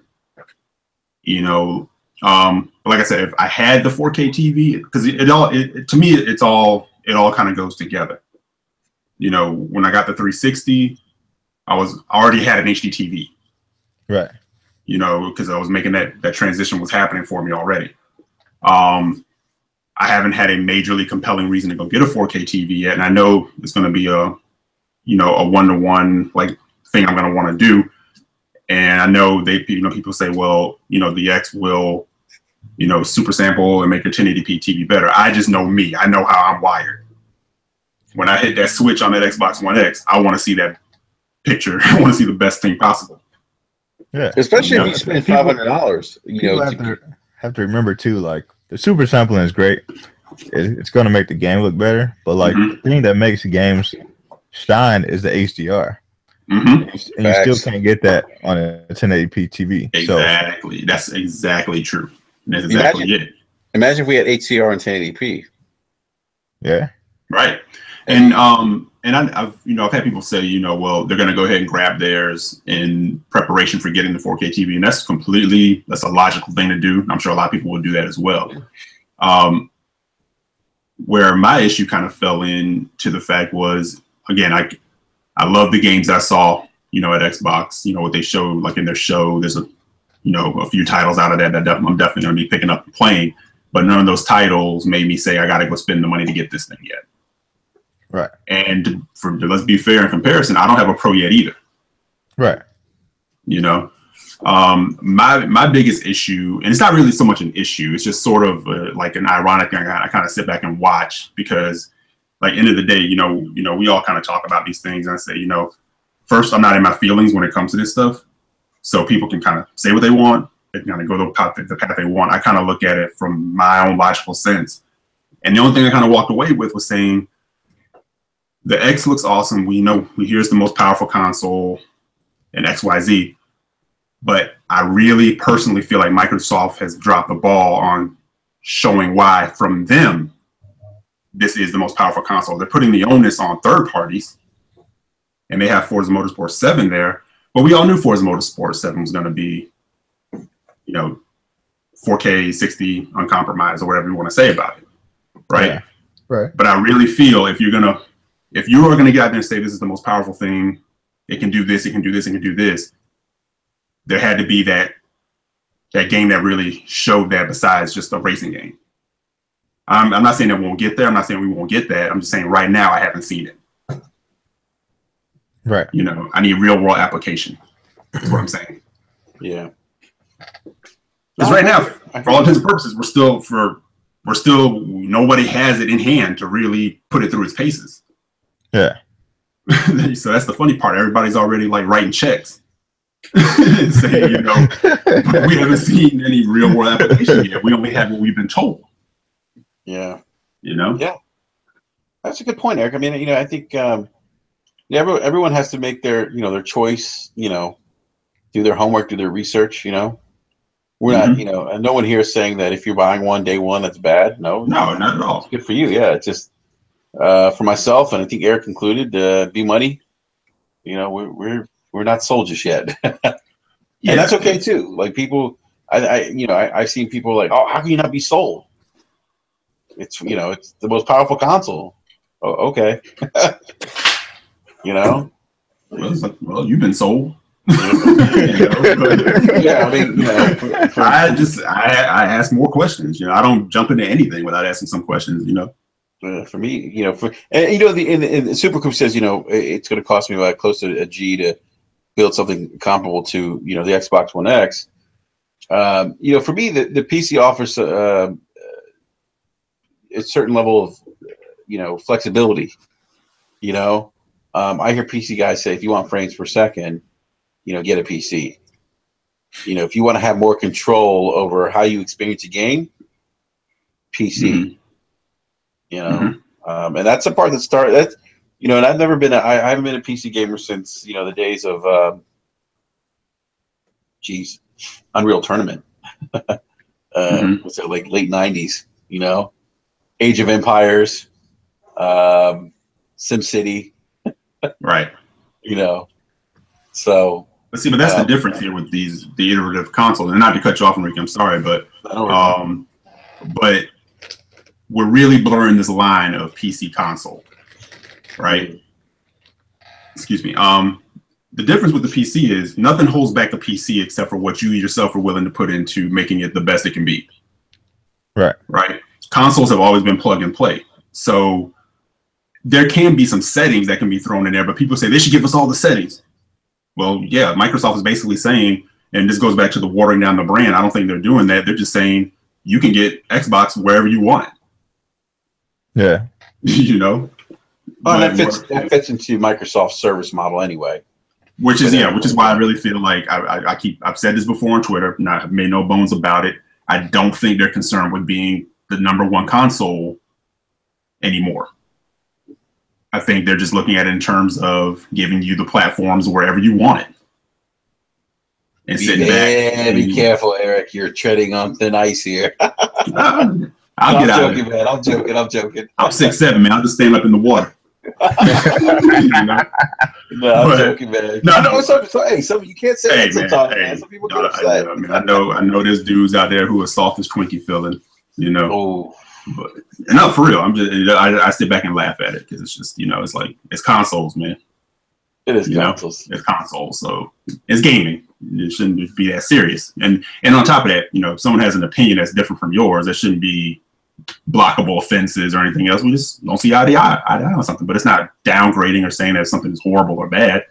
But like I said, if I had the 4K TV, because to me it all kind of goes together. When I got the 360, I already had an HD TV. Right. Because I was making that transition was happening for me already. I haven't had a majorly compelling reason to go get a 4K TV yet, and I know it's going to be a one-to-one like thing I'm going to want to do. And I know people say, well, the X will, super sample and make your 1080p TV better. I just know me. I know how I'm wired. When I hit that switch on that Xbox One X, I want to see that picture. I want to see the best thing possible. Yeah, especially if you spend $500. You have to remember too, like, the super sampling is great. It's going to make the game look better, but like the thing that makes games shine is the HDR. And you still can't get that on a 1080p TV. Exactly. So, that's exactly true. That's exactly it. Imagine if we had HDR and 1080p. Yeah. Right. And I've had people say, well, they're going to go ahead and grab theirs in preparation for getting the 4K TV, and that's a logical thing to do. I'm sure a lot of people will do that as well. Where my issue kind of fell into the fact was, again, I love the games I saw, at Xbox. What they showed, like in their show, there's a few titles out of that I'm definitely going to be picking up and playing. But none of those titles made me say I got to go spend the money to get this thing yet. Right. And let's be fair in comparison, I don't have a Pro yet either. Right. My biggest issue, and it's not really so much an issue, it's just sort of like an ironic thing. I kind of sit back and watch because, like, end of the day, we all kind of talk about these things and I say, first, I'm not in my feelings when it comes to this stuff. So people can kind of say what they want. They can kind of go the path they want. I kind of look at it from my own logical sense. And the only thing I kind of walked away with was saying, the X looks awesome. We hear it's the most powerful console in XYZ. But I really personally feel like Microsoft has dropped the ball on showing why, from them, this is the most powerful console. They're putting the onus on third parties, and they have Forza Motorsport 7 there. But we all knew Forza Motorsport 7 was going to be, 4K, 60, uncompromised, or whatever you want to say about it, right? Yeah. Right. But I really feel if you are gonna get out there and say this is the most powerful thing, it can do this, it can do this, it can do this, there had to be that game that really showed that besides just a racing game. I'm not saying that we won't get there. I'm not saying we won't get that. I'm just saying right now I haven't seen it. Right. I need real world application. That's what I'm saying. Yeah. Because right now, for all intents and purposes, we're still nobody has it in hand to really put it through its paces. Yeah. So that's the funny part. Everybody's already like writing checks. Saying, we haven't seen any real world application yet. We only have what we've been told. Yeah. You know? Yeah, that's a good point, Eric. I mean, I think everyone has to make their their choice. Do their homework, do their research. We're not, and no one here is saying that if you're buying one day one, that's bad. No, not at all. It's good for you. Yeah, it's just for myself, and I think Eric included. B Money, we're not sold just yet, and that's okay too. Like people, I've seen people like, oh, how can you not be sold? It's it's the most powerful console. Oh, okay, Well, you've been sold. Yeah, I mean, I ask more questions. I don't jump into anything without asking some questions. For me, the Supercoup says, it's going to cost me about close to a G to build something comparable to, the Xbox One X. For me, the PC offers a certain level of, flexibility. I hear PC guys say, if you want frames per second, get a PC. If you want to have more control over how you experience a game, PC. And that's the part that started. That's and I've never been. I haven't been a PC gamer since the days of Unreal Tournament. Was it like late '90s? Age of Empires, SimCity. Right. So. But that's the difference here with the iterative consoles. And not to cut you off, Enrique, I'm sorry, but we're really blurring this line of PC console, right? Excuse me. The difference with the PC is nothing holds back the PC except for what you yourself are willing to put into making it the best it can be. Right. Right. Consoles have always been plug and play. So there can be some settings that can be thrown in there, but people say they should give us all the settings. Well, yeah, Microsoft is basically saying, and this goes back to the watering down the brand. I don't think they're doing that. They're just saying you can get Xbox wherever you want. Yeah. Well, that fits into Microsoft's service model anyway. Which is why I really feel like I've said this before on Twitter, and I've made no bones about it. I don't think they're concerned with being the #1 console anymore. I think they're just looking at it in terms of giving you the platforms wherever you want it. And sitting back. Be careful, Eric. You're treading on thin ice here. I'll get out of it. Man. I'm joking. I'm 6'7", man. I'll just stand up in the water. No, I'm joking, man. No. Hey, you can't say that sometimes, man. Some people get upset. I know there's dudes out there who are soft as Twinkie feeling, Oh. But no, for real. I sit back and laugh at it because it's just it's like it's consoles, man. It is consoles. It's consoles, so it's gaming. It shouldn't be that serious. And on top of that, if someone has an opinion that's different from yours, that shouldn't be blockable offenses or anything else. We just don't see eye to eye on something. But it's not downgrading or saying that something is horrible or bad.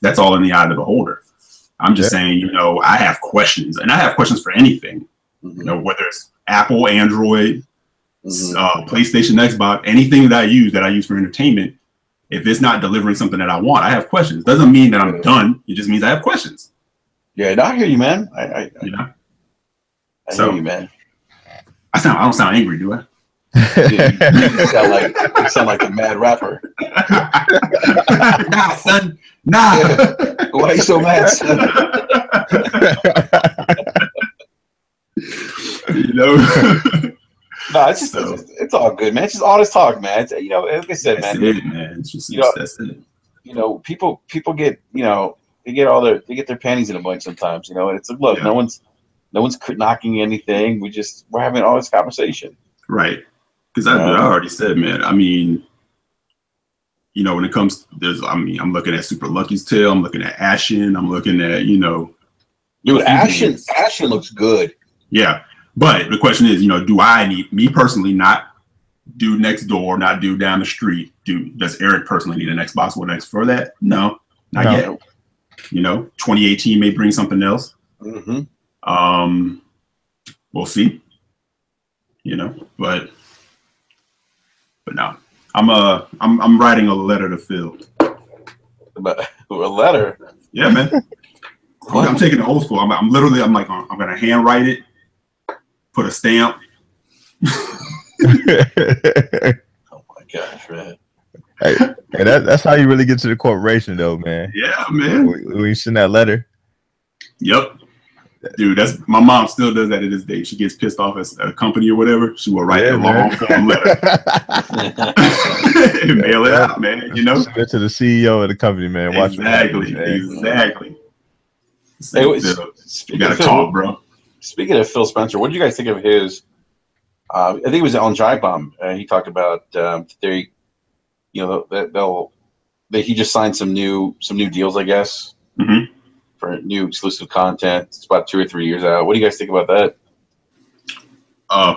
That's all in the eye of the beholder. I'm just saying, I have questions, and I have questions for anything. Whether it's Apple, Android, PlayStation, Xbox, anything that I use for entertainment. If it's not delivering something that I want, I have questions. Doesn't mean that I'm done. It just means I have questions. Yeah, I hear you, man. I hear you, man. I don't sound angry, do I? You sound like a mad rapper. Nah, son. Nah. Yeah. Why are you so mad, son? No, it's all good, man. It's just honest talk, man. It's, like I said, man. It's just that's it. People get they get their panties in a bunch sometimes. And it's like, look, no one's knocking anything. We're having all this conversation, right? Because I already said, man. I mean, when it comes, I'm looking at Super Lucky's Tale. I'm looking at Ashen. I'm looking at dude, Ashen looks good. Yeah. But the question is, do I need, me personally, not dude next door, not dude down the street, does Eric personally need an Xbox One X for that? No, not yet. 2018 may bring something else. Mm-hmm. We'll see. But no, I'm writing a letter to Phil. A letter? Yeah, man. I'm taking the old school. I'm gonna handwrite it. Put a stamp. Oh my gosh, man. Hey, that's how you really get to the corporation, though, man. Yeah, man. When you send that letter. Yep. Dude, that's my mom still does that to this day. She gets pissed off at a company or whatever. She will write a long form letter and mail it out, man. You know, send it to the CEO of the company, man. Watch exactly. So, you gotta talk, bro. Speaking of Phil Spencer, what did you guys think of his? I think it was on Jive Bomb. He talked about he just signed some new deals, I guess. Mm-hmm. For new exclusive content. It's about 2 or 3 years out. What do you guys think about that?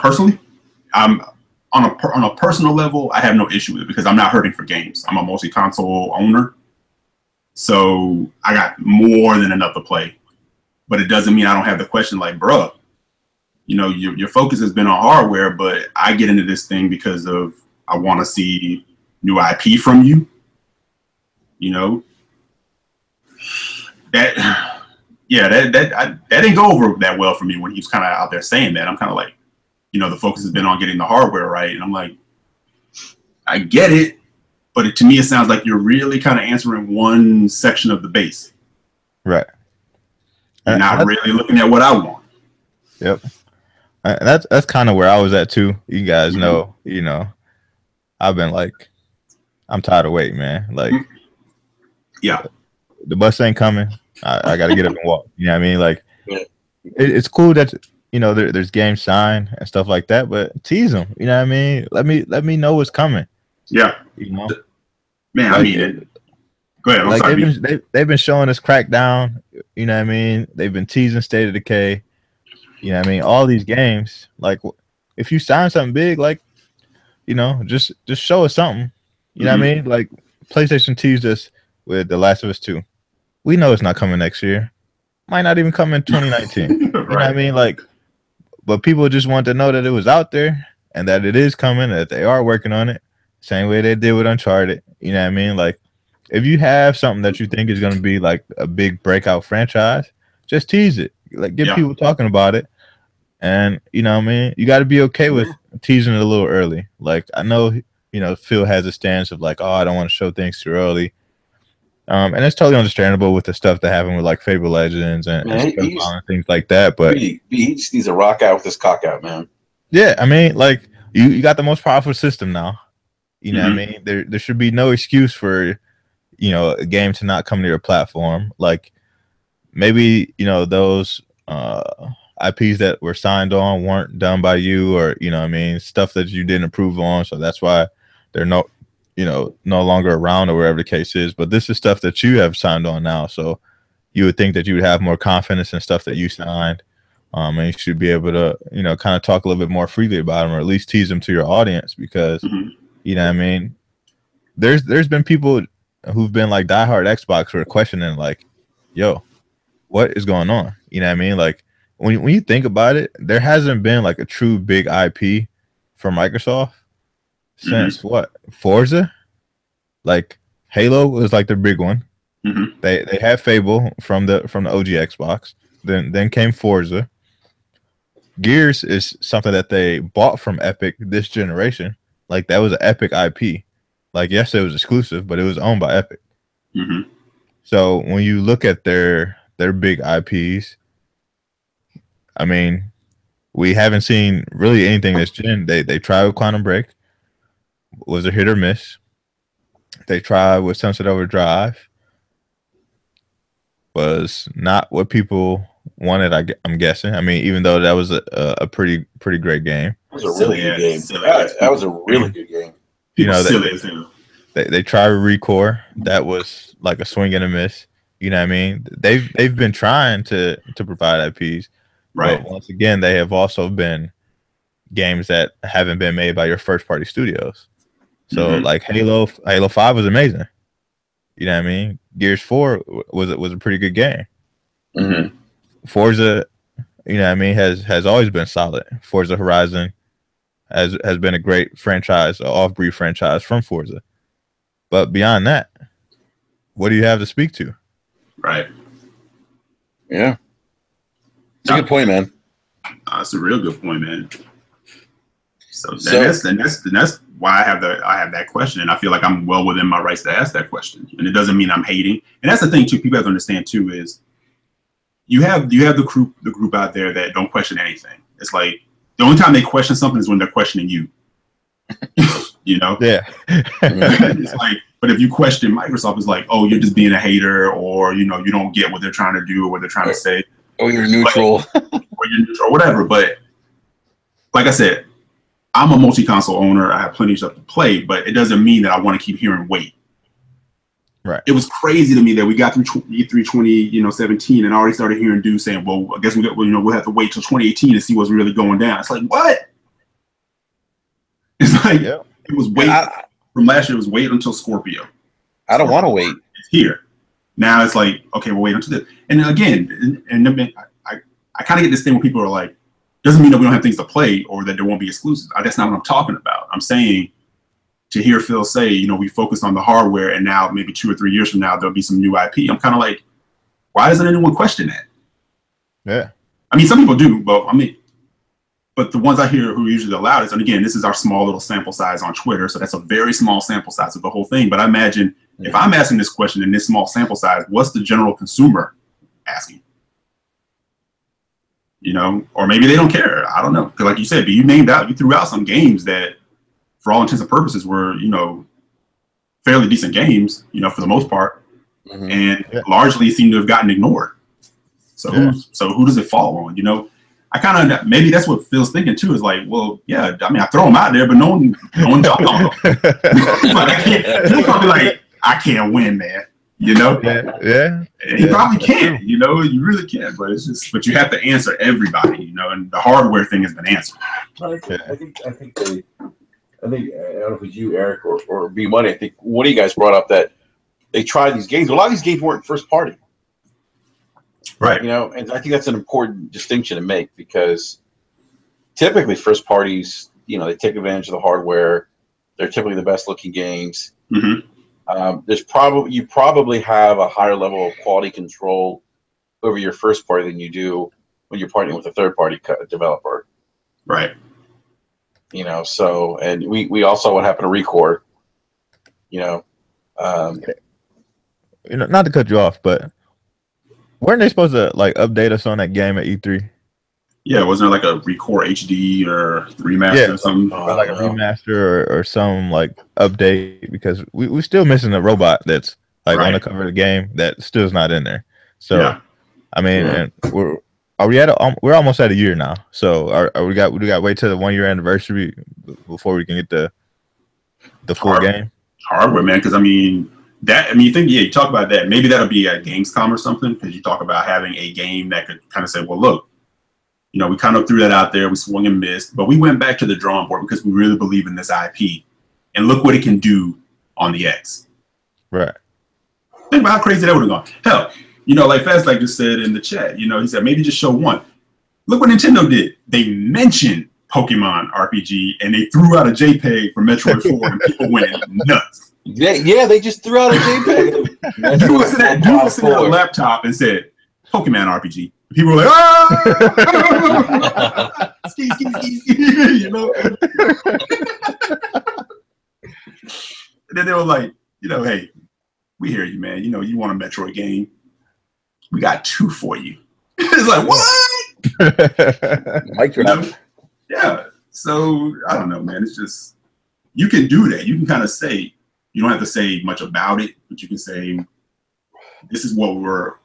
Personally, I'm on a personal level, I have no issue with it because I'm not hurting for games. I'm a multi-console owner, so I got more than enough to play. But it doesn't mean I don't have the question like, bruh, you know, your focus has been on hardware, but I get into this thing because of I want to see new IP from you. You know. That didn't go over that well for me when he was kind of out there saying that. I'm kind of like, you know, the focus has been on getting the hardware right, and I'm like, I get it, but to me it sounds like you're really kind of answering one section of the base, right? You're not really looking at what I want. Yep, that's kind of where I was at too. You guys know, you know, I've been like, I'm tired of waiting, man. Like, yeah, the bus ain't coming. I got to get up and walk. You know what I mean? Like, it's cool that, you know, there's games signed and stuff like that, but tease them. You know what I mean? Let me know what's coming. Yeah. You know, man. Like, I mean, go ahead. I'm sorry. They've been showing us Crackdown. You know what I mean? They've been teasing State of Decay. You know what I mean? All these games. Like, if you sign something big, like, you know, just show us something. You know what I mean? Like, PlayStation teased us with The Last of Us 2. We know it's not coming next year. Might not even come in 2019. Right. You know what I mean? Like, but people just want to know that it was out there and that it is coming, that they are working on it. Same way they did with Uncharted. You know what I mean? Like, if you have something that you think is going to be like a big breakout franchise, just tease it. Like, get people talking about it. And, you know what I mean? You got to be okay with teasing it a little early. Like, I know, you know, Phil has a stance of like, oh, I don't want to show things too early. And it's totally understandable with the stuff that happened with like Fable Legends and things like that. But he just needs to rock out with his cock out, man. Yeah, I mean, like you got the most powerful system now. You know what I mean? There should be no excuse for, you know, a game to not come to your platform. Like, maybe, you know, those IPs that were signed on weren't done by you, or, you know what I mean, stuff that you didn't approve on. So that's why they're no longer around, or wherever the case is. But this is stuff that you have signed on now, so you would think that you would have more confidence in stuff that you signed, and you should be able to, you know, kind of talk a little bit more freely about them, or at least tease them to your audience, because you know what I mean, there's been people who've been like diehard Xbox who are questioning like, yo, what is going on? You know what I mean? Like, when you think about it, there hasn't been like a true big IP for Microsoft since what? Forza? Like, Halo was like the big one. They had Fable from the OG Xbox. Then came Forza. Gears is something that they bought from Epic this generation. Like, that was an Epic IP. Like, yes, it was exclusive, but it was owned by Epic. So when you look at their big IPs, I mean, we haven't seen really anything this gen. They tried with Quantum Break. Was a hit or miss. They tried with Sunset Overdrive. Was not what people wanted, I'm guessing. I mean, even though that was a pretty great game. It was a really good game. That was a really good game. You know, they tried Recore. That was like a swing and a miss. You know what I mean? They've been trying to provide IPs. Right. But once again, they have also been games that haven't been made by your first party studios. So like Halo 5 was amazing. You know what I mean? Gears 4 was a pretty good game. Forza, you know what I mean, has always been solid. Forza Horizon has been a great franchise, an off-breed franchise from Forza. But beyond that, what do you have to speak to? Right. Yeah. It's a good point, man. That's a real good point, man. That's why I have that question, and I feel like I'm well within my rights to ask that question. And it doesn't mean I'm hating. And that's the thing too. People have to understand too is you have the group out there that don't question anything. It's like the only time they question something is when they're questioning you. You know? Yeah. It's like, but if you question Microsoft, it's like, oh, you're just being a hater, or you don't get what they're trying to do or what they're trying to say. Or you're neutral. Or you're neutral, or whatever. But like I said, I'm a multi-console owner. I have plenty of stuff to play, but it doesn't mean that I want to keep hearing wait. Right. It was crazy to me that we got through E3 2017 and already started hearing dudes saying, "Well, I guess we'll have to wait till 2018 to see what's really going down." It's like, what? It's like it was wait from last year. It was wait until Scorpio. I don't want to wait. It's here. Now it's like, okay, we'll wait until this. And again, I kind of get this thing where people are like, doesn't mean that we don't have things to play or that there won't be exclusives. That's not what I'm talking about. I'm saying to hear Phil say, we focused on the hardware and now maybe 2 or 3 years from now, there'll be some new IP. I'm kind of like, why doesn't anyone question that? Yeah. I mean, some people do, but the ones I hear who are usually the loudest, and again, this is our small little sample size on Twitter, so that's a very small sample size of the whole thing. But I imagine if I'm asking this question in this small sample size, what's the general consumer asking? Or maybe they don't care. I don't know. Because like you said, but you threw out some games that, for all intents and purposes, were, fairly decent games, for the most part, and largely seem to have gotten ignored. So who does it fall on? I kind of, maybe that's what Phil's thinking too, is like, well, yeah, I mean, I throw them out there, but no one jumped on them. Phil probably like, I can't win, man. Yeah. And he probably can, you really can, but it's just, but you have to answer everybody, and the hardware thing has been answered. I think I don't know if it was you, Eric, or B Money. I think one of you guys brought up that they tried these games. A lot of these games weren't first party. Right. And I think that's an important distinction to make, because typically first parties, they take advantage of the hardware. They're typically the best looking games. Mm-hmm. You probably have a higher level of quality control over your first party than you do when you're partnering with a third party developer. Right. So, and we also what happened to Record. Not to cut you off, but weren't they supposed to update us on that game at E3? Yeah, wasn't there like a Record HD or remaster or something? Or like a remaster or some update, because we're still missing a robot that's on the cover of the game that still's not in there. So I mean, and we're almost at a year now. So we got to wait till the 1 year anniversary before we can get the full game. Hardware, man, because you talk about that. Maybe that'll be at Gamescom or something, because you talk about having a game that could kind of say, well, look, we kind of threw that out there, we swung and missed, but we went back to the drawing board because we really believe in this IP, and look what it can do on the X. Right. Think about how crazy that would have gone. Hell, like Fast just said in the chat, he said maybe just show one. Look what Nintendo did. They mentioned Pokemon RPG and they threw out a JPEG for Metroid 4 and people went nuts. Yeah, they just threw out a JPEG. Dude was sitting at a laptop and said Pokemon RPG. People were like, ah! Ski. And then they were like, hey, we hear you, man. You want a Metroid game. We got 2 for you. It's like, what? Mic drop. Yeah. So I don't know, man. It's just, you can do that. You can kind of say, you don't have to say much about it, but you can say, this is what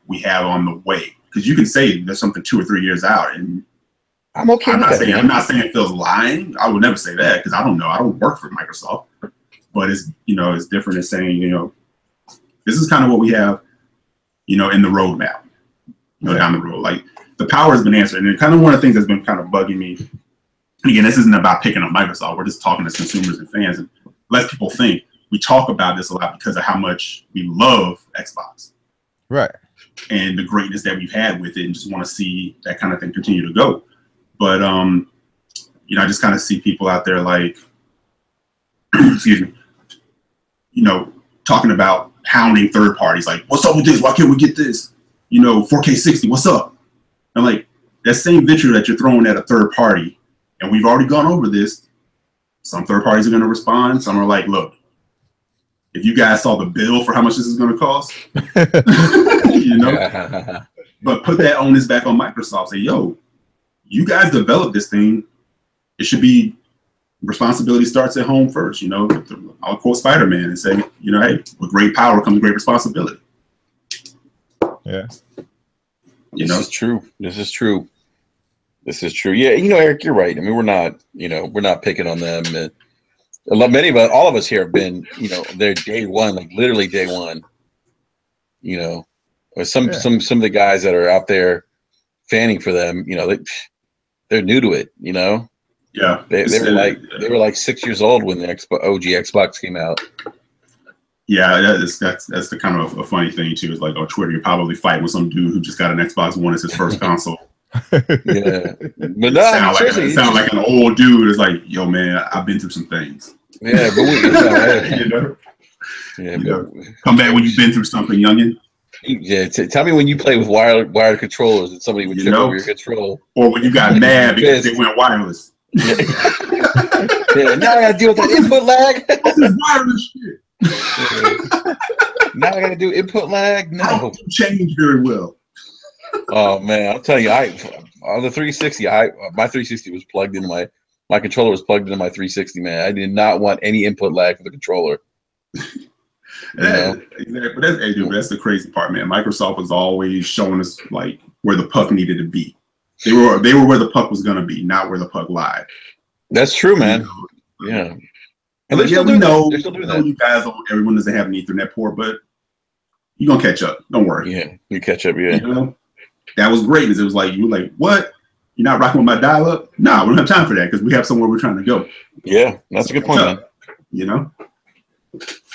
we have on the way. Because you can say there's something 2 or 3 years out, and I'm okay. I'm not saying Phil's lying. I would never say that, because I don't know. I don't work for Microsoft. But it's it's different than saying this is kind of what we have in the roadmap down the road. Like, the power has been answered, and kind of one of the things that's been kind of bugging me. And again, this isn't about picking up Microsoft. We're just talking as consumers and fans, and let people think. We talk about this a lot because of how much we love Xbox. Right. And the greatness that we've had with it, and just want to see that kind of thing continue to go. But I just kind of see people out there like, excuse me, talking about hounding third parties, like, what's up with this? Why can't we get this? 4K 60, what's up? And like, that same vitriol that you're throwing at a third party, and we've already gone over this, Some third parties are going to respond. Some are like, look, if you guys saw the bill for how much this is going to cost, you know, but put that onus back on Microsoft. Say, yo, you guys developed this thing. It should be responsibility starts at home first. You know, I'll quote Spider-Man and say, you know, hey, with great power comes great responsibility. Yeah. This is true. This is true. This is true. Yeah, you know, Eric, you're right. I mean, we're not picking on them. Many of us, all of us here have been, you know, they're day one, like literally day one. You know, or some of the guys that are out there fanning for them, you know, they're new to it. You know, yeah, they were like 6 years old when the OG Xbox came out. Yeah, that's the kind of a funny thing too. Is like on Twitter, you're probably fighting with some dude who just got an Xbox One as his first console. Yeah, but no, it sounds like an old dude is like, yo, man, I've been through some things. Yeah, but you know, come back when you've been through something, youngin. Yeah, tell me when you play with wired controllers and somebody would trip over your control, or when you got mad because they went wireless. Yeah, now I gotta deal with that input lag. This is wireless shit. Now I gotta do input lag. No, I don't change very well. Oh man, I'll tell you, on the 360, my 360 was plugged into my controller was plugged into my 360. Man, I did not want any input lag for the controller. Exactly. But that's the crazy part, man. Microsoft was always showing us like where the puck needed to be. They were where the puck was gonna be, not where the puck lied. That's true, man. Yeah. And we know you guys, everyone doesn't have an Ethernet port, but you're gonna catch up. Don't worry. Yeah, you catch up. Yeah. You know? That was great. It was like, you were like, what? You're not rocking with my dial-up? No, we don't have time for that because we have somewhere we're trying to go. Yeah, that's a good point, man. You know?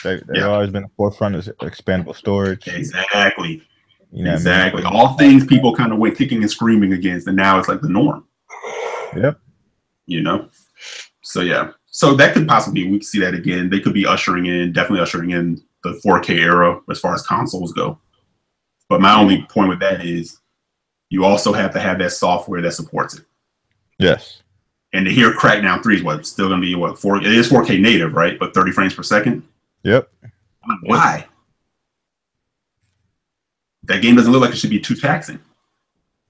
They've always been the forefront of expandable storage. Exactly. You know exactly. I mean? All things people kind of went kicking and screaming against, and now it's like the norm. Yep. You know? So, yeah. So that could possibly, we could see that again. They could be definitely ushering in the 4K era as far as consoles go. But my only point with that is you also have to have that software that supports it. Yes. And to hear Crackdown 3 is still going to be it is 4K native, right? But 30 frames per second. Yep. Why? That game doesn't look like it should be too taxing.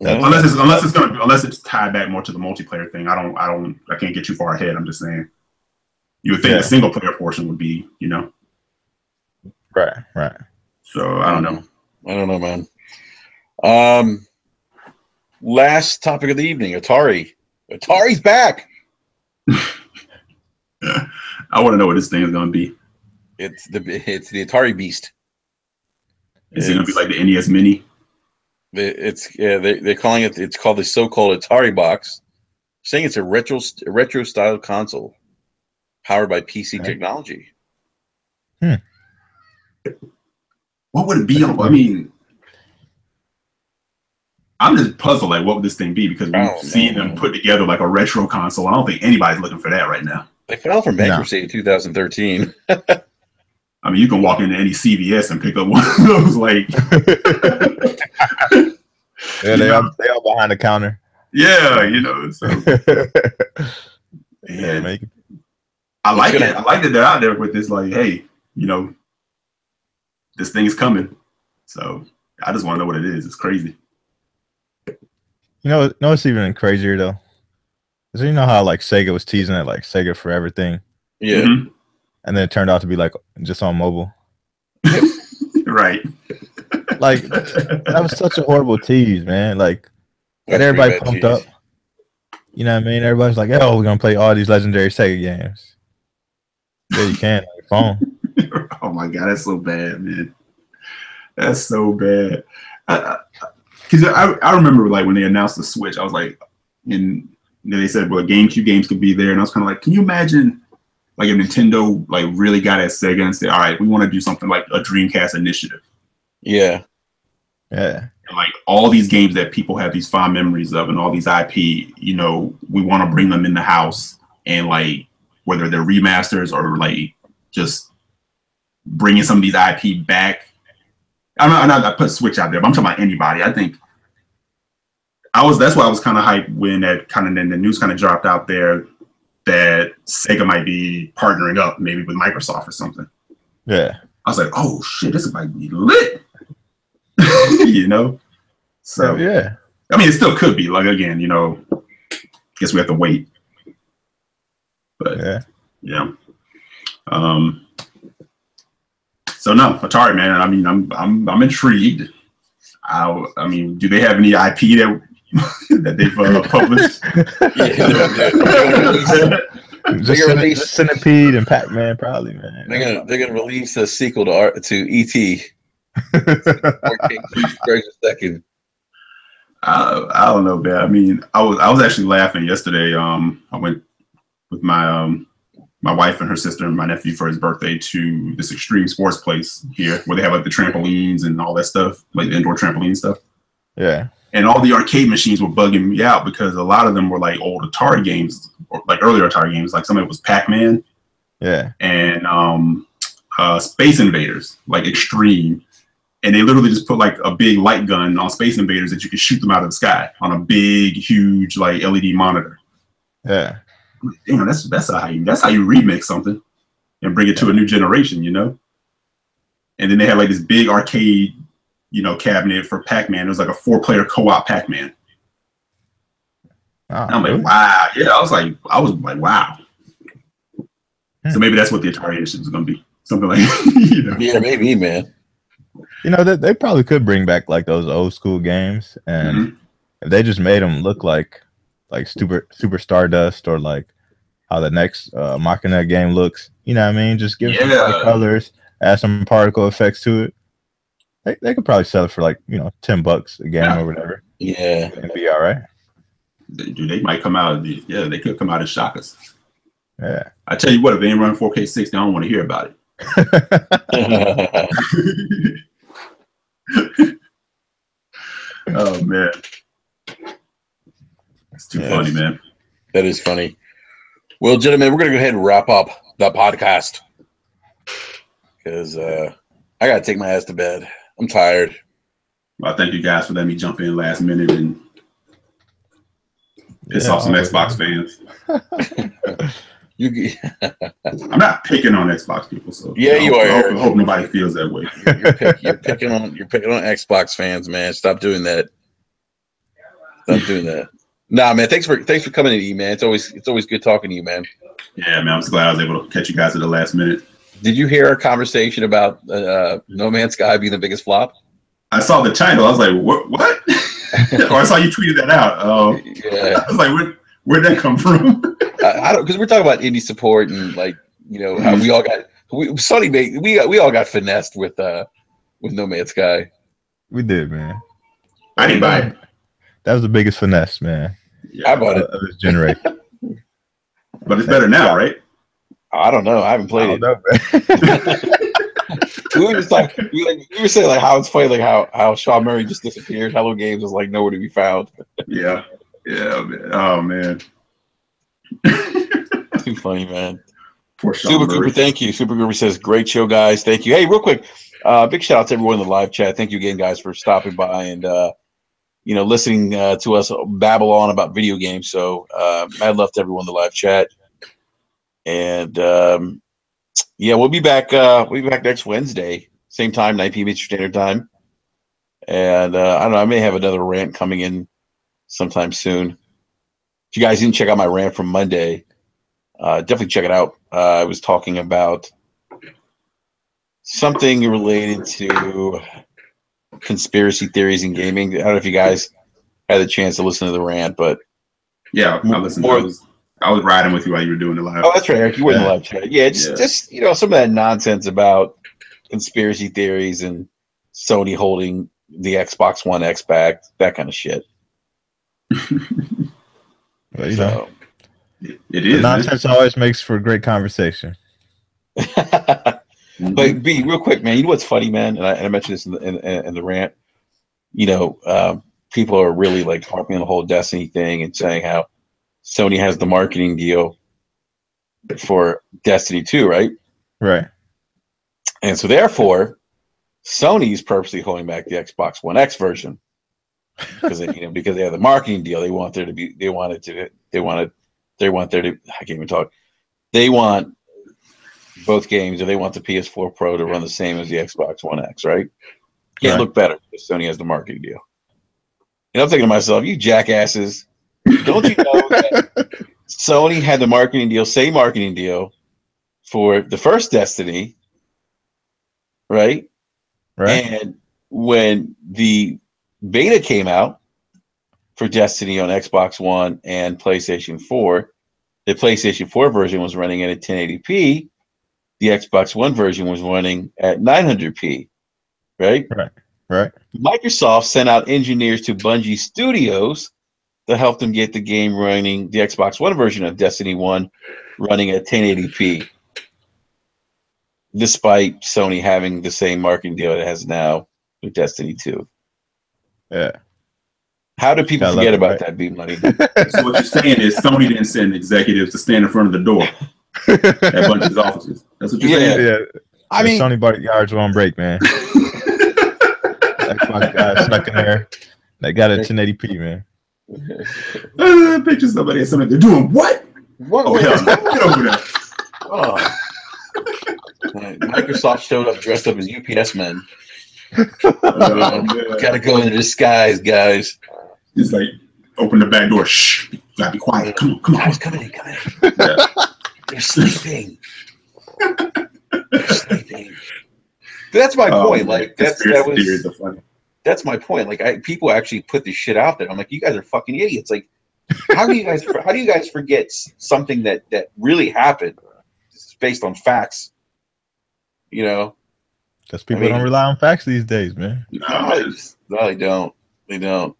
Unless it's tied back more to the multiplayer thing. I can't get too far ahead. I'm just saying. You would think the single player portion would be, you know. Right. So I don't know. I don't know, man. Last topic of the evening, Atari. Atari's back. I want to know what this thing is going to be. It's the Atari Beast. Is it going to be like the NES Mini? They're calling it. It's called the so-called Atari Box, saying it's a retro style console powered by PC technology. What would it be on? I mean, I'm just puzzled. Like, what would this thing be? Because we've seen them put together like a retro console. I don't think anybody's looking for that right now. They filed for bankruptcy in 2013. I mean, you can walk into any CVS and pick up one of those. Like, yeah, they are behind the counter. Yeah, you know. So, and I like it. I like that they're out there with this. Like, hey, you know, this thing is coming. So I just want to know what it is. It's crazy. You know it's even crazier though. Cause you know how like Sega was teasing it like Sega Forever thing. Yeah. Mm-hmm. And then it turned out to be like just on mobile. Right. Like that was such a horrible tease, man. Like got everybody pumped up. You know what I mean? Everybody's like, "Oh, we're gonna play all these legendary Sega games." Yeah, you can on your phone. Oh my god, that's so bad, man. That's so bad. Because I remember like when they announced the Switch, I was like, and they said, well, GameCube games could be there, and I was kind of like, can you imagine like if Nintendo like really got at Sega and said, all right, we want to do something like a Dreamcast initiative. Yeah. And like all these games that people have these fond memories of and all these IP, you know, we want to bring them in the house and like whether they're remasters or like just bringing some of these IP back. I'm not I put Switch out there, but I'm talking about anybody. I think that's why I was kind of hyped when that kind of then the news kind of dropped out there that Sega might be partnering up maybe with Microsoft or something. Yeah. I was like, oh shit, this might be lit. You know? So yeah. I mean, it still could be. Like, again, you know, guess we have to wait. But yeah. So no, Atari, man. I mean, I'm intrigued. I mean, do they have any IP that they've published? Just Centipede and Pac-Man, probably, man. They're gonna release a sequel to E.T. Second. I don't know, man. I mean, I was actually laughing yesterday. I went with my wife and her sister and my nephew for his birthday to this extreme sports place here where they have like the trampolines and all that stuff, like the indoor trampoline stuff. Yeah. And all the arcade machines were bugging me out because a lot of them were like old Atari games, or like earlier Atari games. Like some of it was Pac-Man. Yeah. And Space Invaders, like Extreme. And they literally just put like a big light gun on Space Invaders that you could shoot them out of the sky on a big, huge like LED monitor. Yeah. Damn, that's how you remix something and bring it to a new generation, you know. And then they had like this big arcade, you know, cabinet for Pac-Man. It was like a 4-player co-op Pac-Man. Oh, I'm like, wow, yeah. I was like, wow. So maybe that's what the Atari edition is going to be, something like, you know. Yeah, maybe, man. You know, they probably could bring back like those old school games, and if they just made them look like Super Stardust or like how the next Machina game looks. You know what I mean? Just give some colors, add some particle effects to it. They could probably sell it for like, you know, $10 a game or whatever. Yeah, it'd be all right. Dude, they might come out. Yeah, they could come out and shock us. Yeah, I tell you what, if they ain't run 4K 60, I don't want to hear about it. Oh man, it's too funny, man. That is funny. Well, gentlemen, we're gonna go ahead and wrap up the podcast because I gotta take my ass to bed. I'm tired. Well, thank you guys for letting me jump in last minute and piss off some Xbox fans. I'm not picking on Xbox people, so yeah, you are. I hope nobody feels that way. You're picking on Xbox fans, man. Stop doing that. Stop doing that. Nah, man. Thanks for coming in, E, man. It's always good talking to you, man. Yeah, man. I'm just glad I was able to catch you guys at the last minute. Did you hear our conversation about No Man's Sky being the biggest flop? I saw the title. I was like, what? Or I saw you tweeted that out. Yeah. I was like, where'd that come from? I don't, because we're talking about indie support and like, you know, how we all got Sony made we all got finessed with No Man's Sky. We did, man. I didn't buy it. That was the biggest finesse, man. Yeah, I bought it of this generation. But it's better now, right? I don't know. I haven't played it. we were saying like how it's funny, like how Sean Murray just disappeared. Hello Games was like nowhere to be found. Yeah, man. Oh man. Too funny, man. Poor Super Cooper, thank you. Super Cooper says, great show, guys. Thank you. Hey, real quick, big shout out to everyone in the live chat. Thank you again, guys, for stopping by and listening to us babble on about video games. So mad love to everyone in the live chat. And we'll be back. We'll be back next Wednesday, same time, 9 p.m. Eastern Standard Time. And I don't know, I may have another rant coming in sometime soon. If you guys didn't check out my rant from Monday, definitely check it out. I was talking about something related to conspiracy theories in gaming. I don't know if you guys had the chance to listen to the rant, but yeah, I listened. I was riding with you while you were doing the live. Oh, that's right, Eric. You were in the live chat. Yeah, just some of that nonsense about conspiracy theories and Sony holding the Xbox One X back, that kind of shit. Well, you know, it is. Nonsense always makes for great conversation. But B, real quick, man, you know what's funny, man? And I mentioned this in the rant. People are really like harping on the whole Destiny thing and saying how Sony has the marketing deal for Destiny 2, right? Right. And so therefore, Sony's purposely holding back the Xbox One X version because they have the marketing deal. They wanted They want I can't even talk. They want both games, or they want the PS4 Pro to run the same as the Xbox One X, right? Can't look better because Sony has the marketing deal. And I'm thinking to myself, you jackasses, don't you know that Sony had the marketing deal, same marketing deal for the first Destiny, right? Right. And when the beta came out for Destiny on Xbox One and PlayStation 4, the PlayStation 4 version was running at 1080p. The Xbox One version was running at 900p, right? Right. Microsoft sent out engineers to Bungie Studios to help them get the game running, the Xbox One version of Destiny 1 running at 1080p, despite Sony having the same marketing deal it has now with Destiny 2. Yeah. How do people Gotta forget love it, about right? that, Beat Money? So what you're saying is Sony didn't send executives to stand in front of the door at Bungie's offices. That's what you're saying? Yeah. I mean, Sony bought yards on break, man. Xbox guys snuck in there. They got it 1080p, man. Picture somebody at something. They're doing what? What? Oh, hell no. Get over there. Oh. Microsoft showed up dressed up as UPS men. Gotta go in disguise, guys. It's like, open the back door. Shh. Gotta be quiet. Come on. Guys, come in. Yeah. They're sleeping. That's my point. Like theories are funny. That's my point. Like people actually put this shit out there. I'm like, you guys are fucking idiots. Like, how do you guys forget something that really happened? It's based on facts. You know, because people don't rely on facts these days, man. No, they don't. They don't.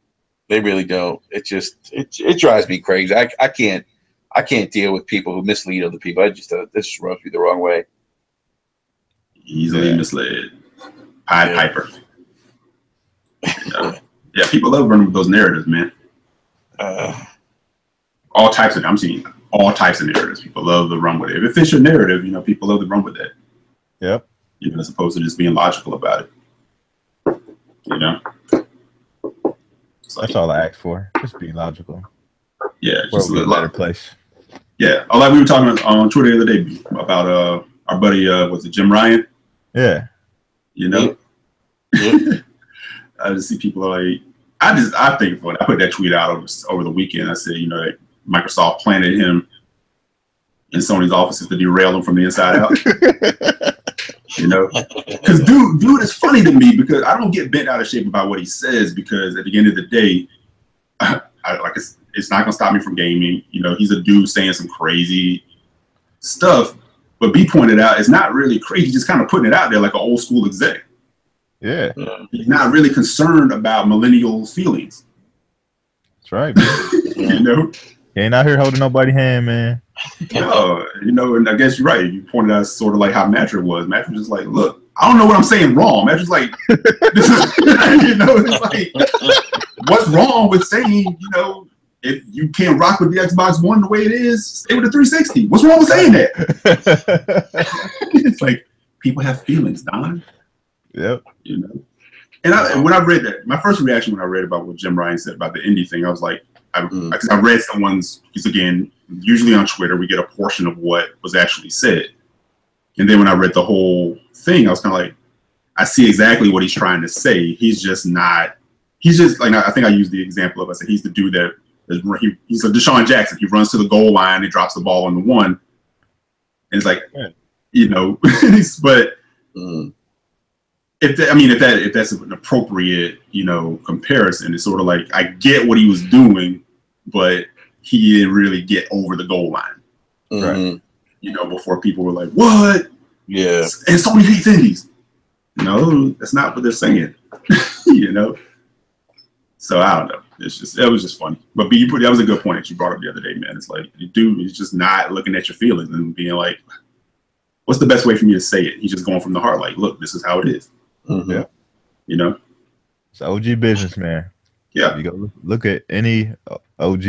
They really don't. It just it drives me crazy. I can't deal with people who mislead other people. This just rubs me the wrong way. Easily misled. Pied Piper. Yeah, people love running with those narratives, man. All types of. I'm seeing all types of narratives. People love to run with it. If it fits your narrative, people love to run with it. Yep. As opposed to just being logical about it. That's all I ask for. Just be logical. Yeah, just a better place. Yeah, like we were talking on Twitter the other day about our buddy, was it Jim Ryan? Yeah. I just see people like I think when I put that tweet out over the weekend, I said, that Microsoft planted him in Sony's offices to derail him from the inside out. Because dude is funny to me because I don't get bent out of shape about what he says because at the end of the day, it's not gonna stop me from gaming. He's a dude saying some crazy stuff, but B pointed out it's not really crazy. He's just kind of putting it out there like an old school exec. Yeah. He's not really concerned about millennials' feelings. That's right, man. He ain't out here holding nobody's hand, man. No, and I guess you're right. You pointed out sort of like how Matra was. Matra was just like, look, I don't know what I'm saying wrong. Matra's like, this is, it's like, what's wrong with saying, if you can't rock with the Xbox One the way it is, stay with the 360. What's wrong with saying that? It's like, people have feelings, Don. Yep. And when I read that, my first reaction when I read about what Jim Ryan said about the indie thing, I was like, because I read someone's, because again, usually on Twitter, we get a portion of what was actually said. And then when I read the whole thing, I was kind of like, I see exactly what he's trying to say. He's just like, I think I used the example of, I said, he's the dude that, he's a Deshaun Jackson. He runs to the goal line, he drops the ball on the one. And it's like, but if that's an appropriate, comparison, it's sort of like, I get what he was doing, but he didn't really get over the goal line. Right. Before people were like, what? Yeah. And Sony hates indies. No, that's not what they're saying. So I don't know. It was just funny. But that was a good point that you brought up the other day, man. It's like, the dude is just not looking at your feelings and being like, what's the best way for me to say it? He's just going from the heart, like, look, this is how it is. Mm-hmm. Yeah. It's OG business, man. Yeah. You go look at any OG,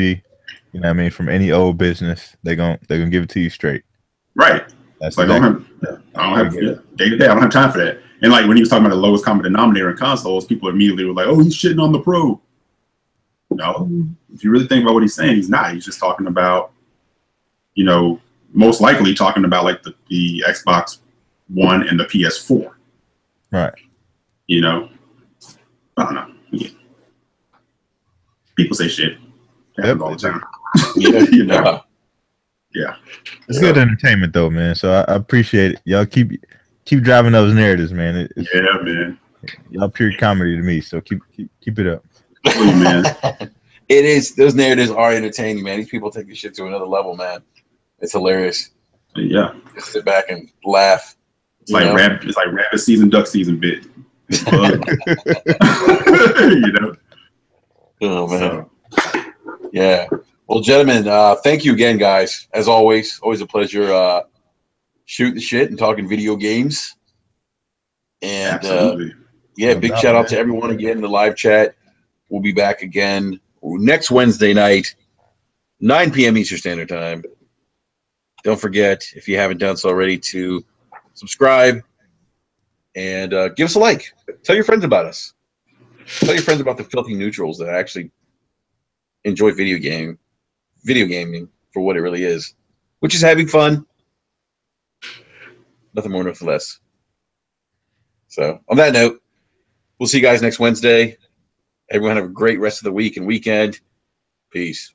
from any old business, they're gonna give it to you straight. Right. That's like, I don't have day to day. I don't have time for that. And like when he was talking about the lowest common denominator in consoles, people immediately were like, "Oh, he's shitting on the Pro." No, if you really think about what he's saying, he's not. He's just talking about you know, most likely talking about like the Xbox One and the PS4. Right. You know, I don't know. Yeah. People say shit. Happens all the time. Yeah, You know. Yeah. It's good entertainment though, man. So I appreciate it. Y'all keep driving those narratives, man. Yeah, man. Y'all pure comedy to me. So keep it up. Hey, man. It is. Those narratives are entertaining, man. These people take this shit to another level, man. It's hilarious. Yeah. Just sit back and laugh. It's like rabbit season, duck season bit. It's fun. You know. Oh man. So. Yeah. Well, gentlemen, thank you again, guys. As always a pleasure shooting the shit and talking video games. And absolutely. Yeah, big shout out to everyone again in the live chat. We'll be back again next Wednesday night, 9 p.m. Eastern Standard Time. Don't forget, if you haven't done so already, to subscribe and give us a like. Tell your friends about us. Tell your friends about the filthy neutrals that actually enjoy video gaming for what it really is, which is having fun. Nothing more, nothing less. So, on that note, we'll see you guys next Wednesday. Everyone have a great rest of the week and weekend. Peace.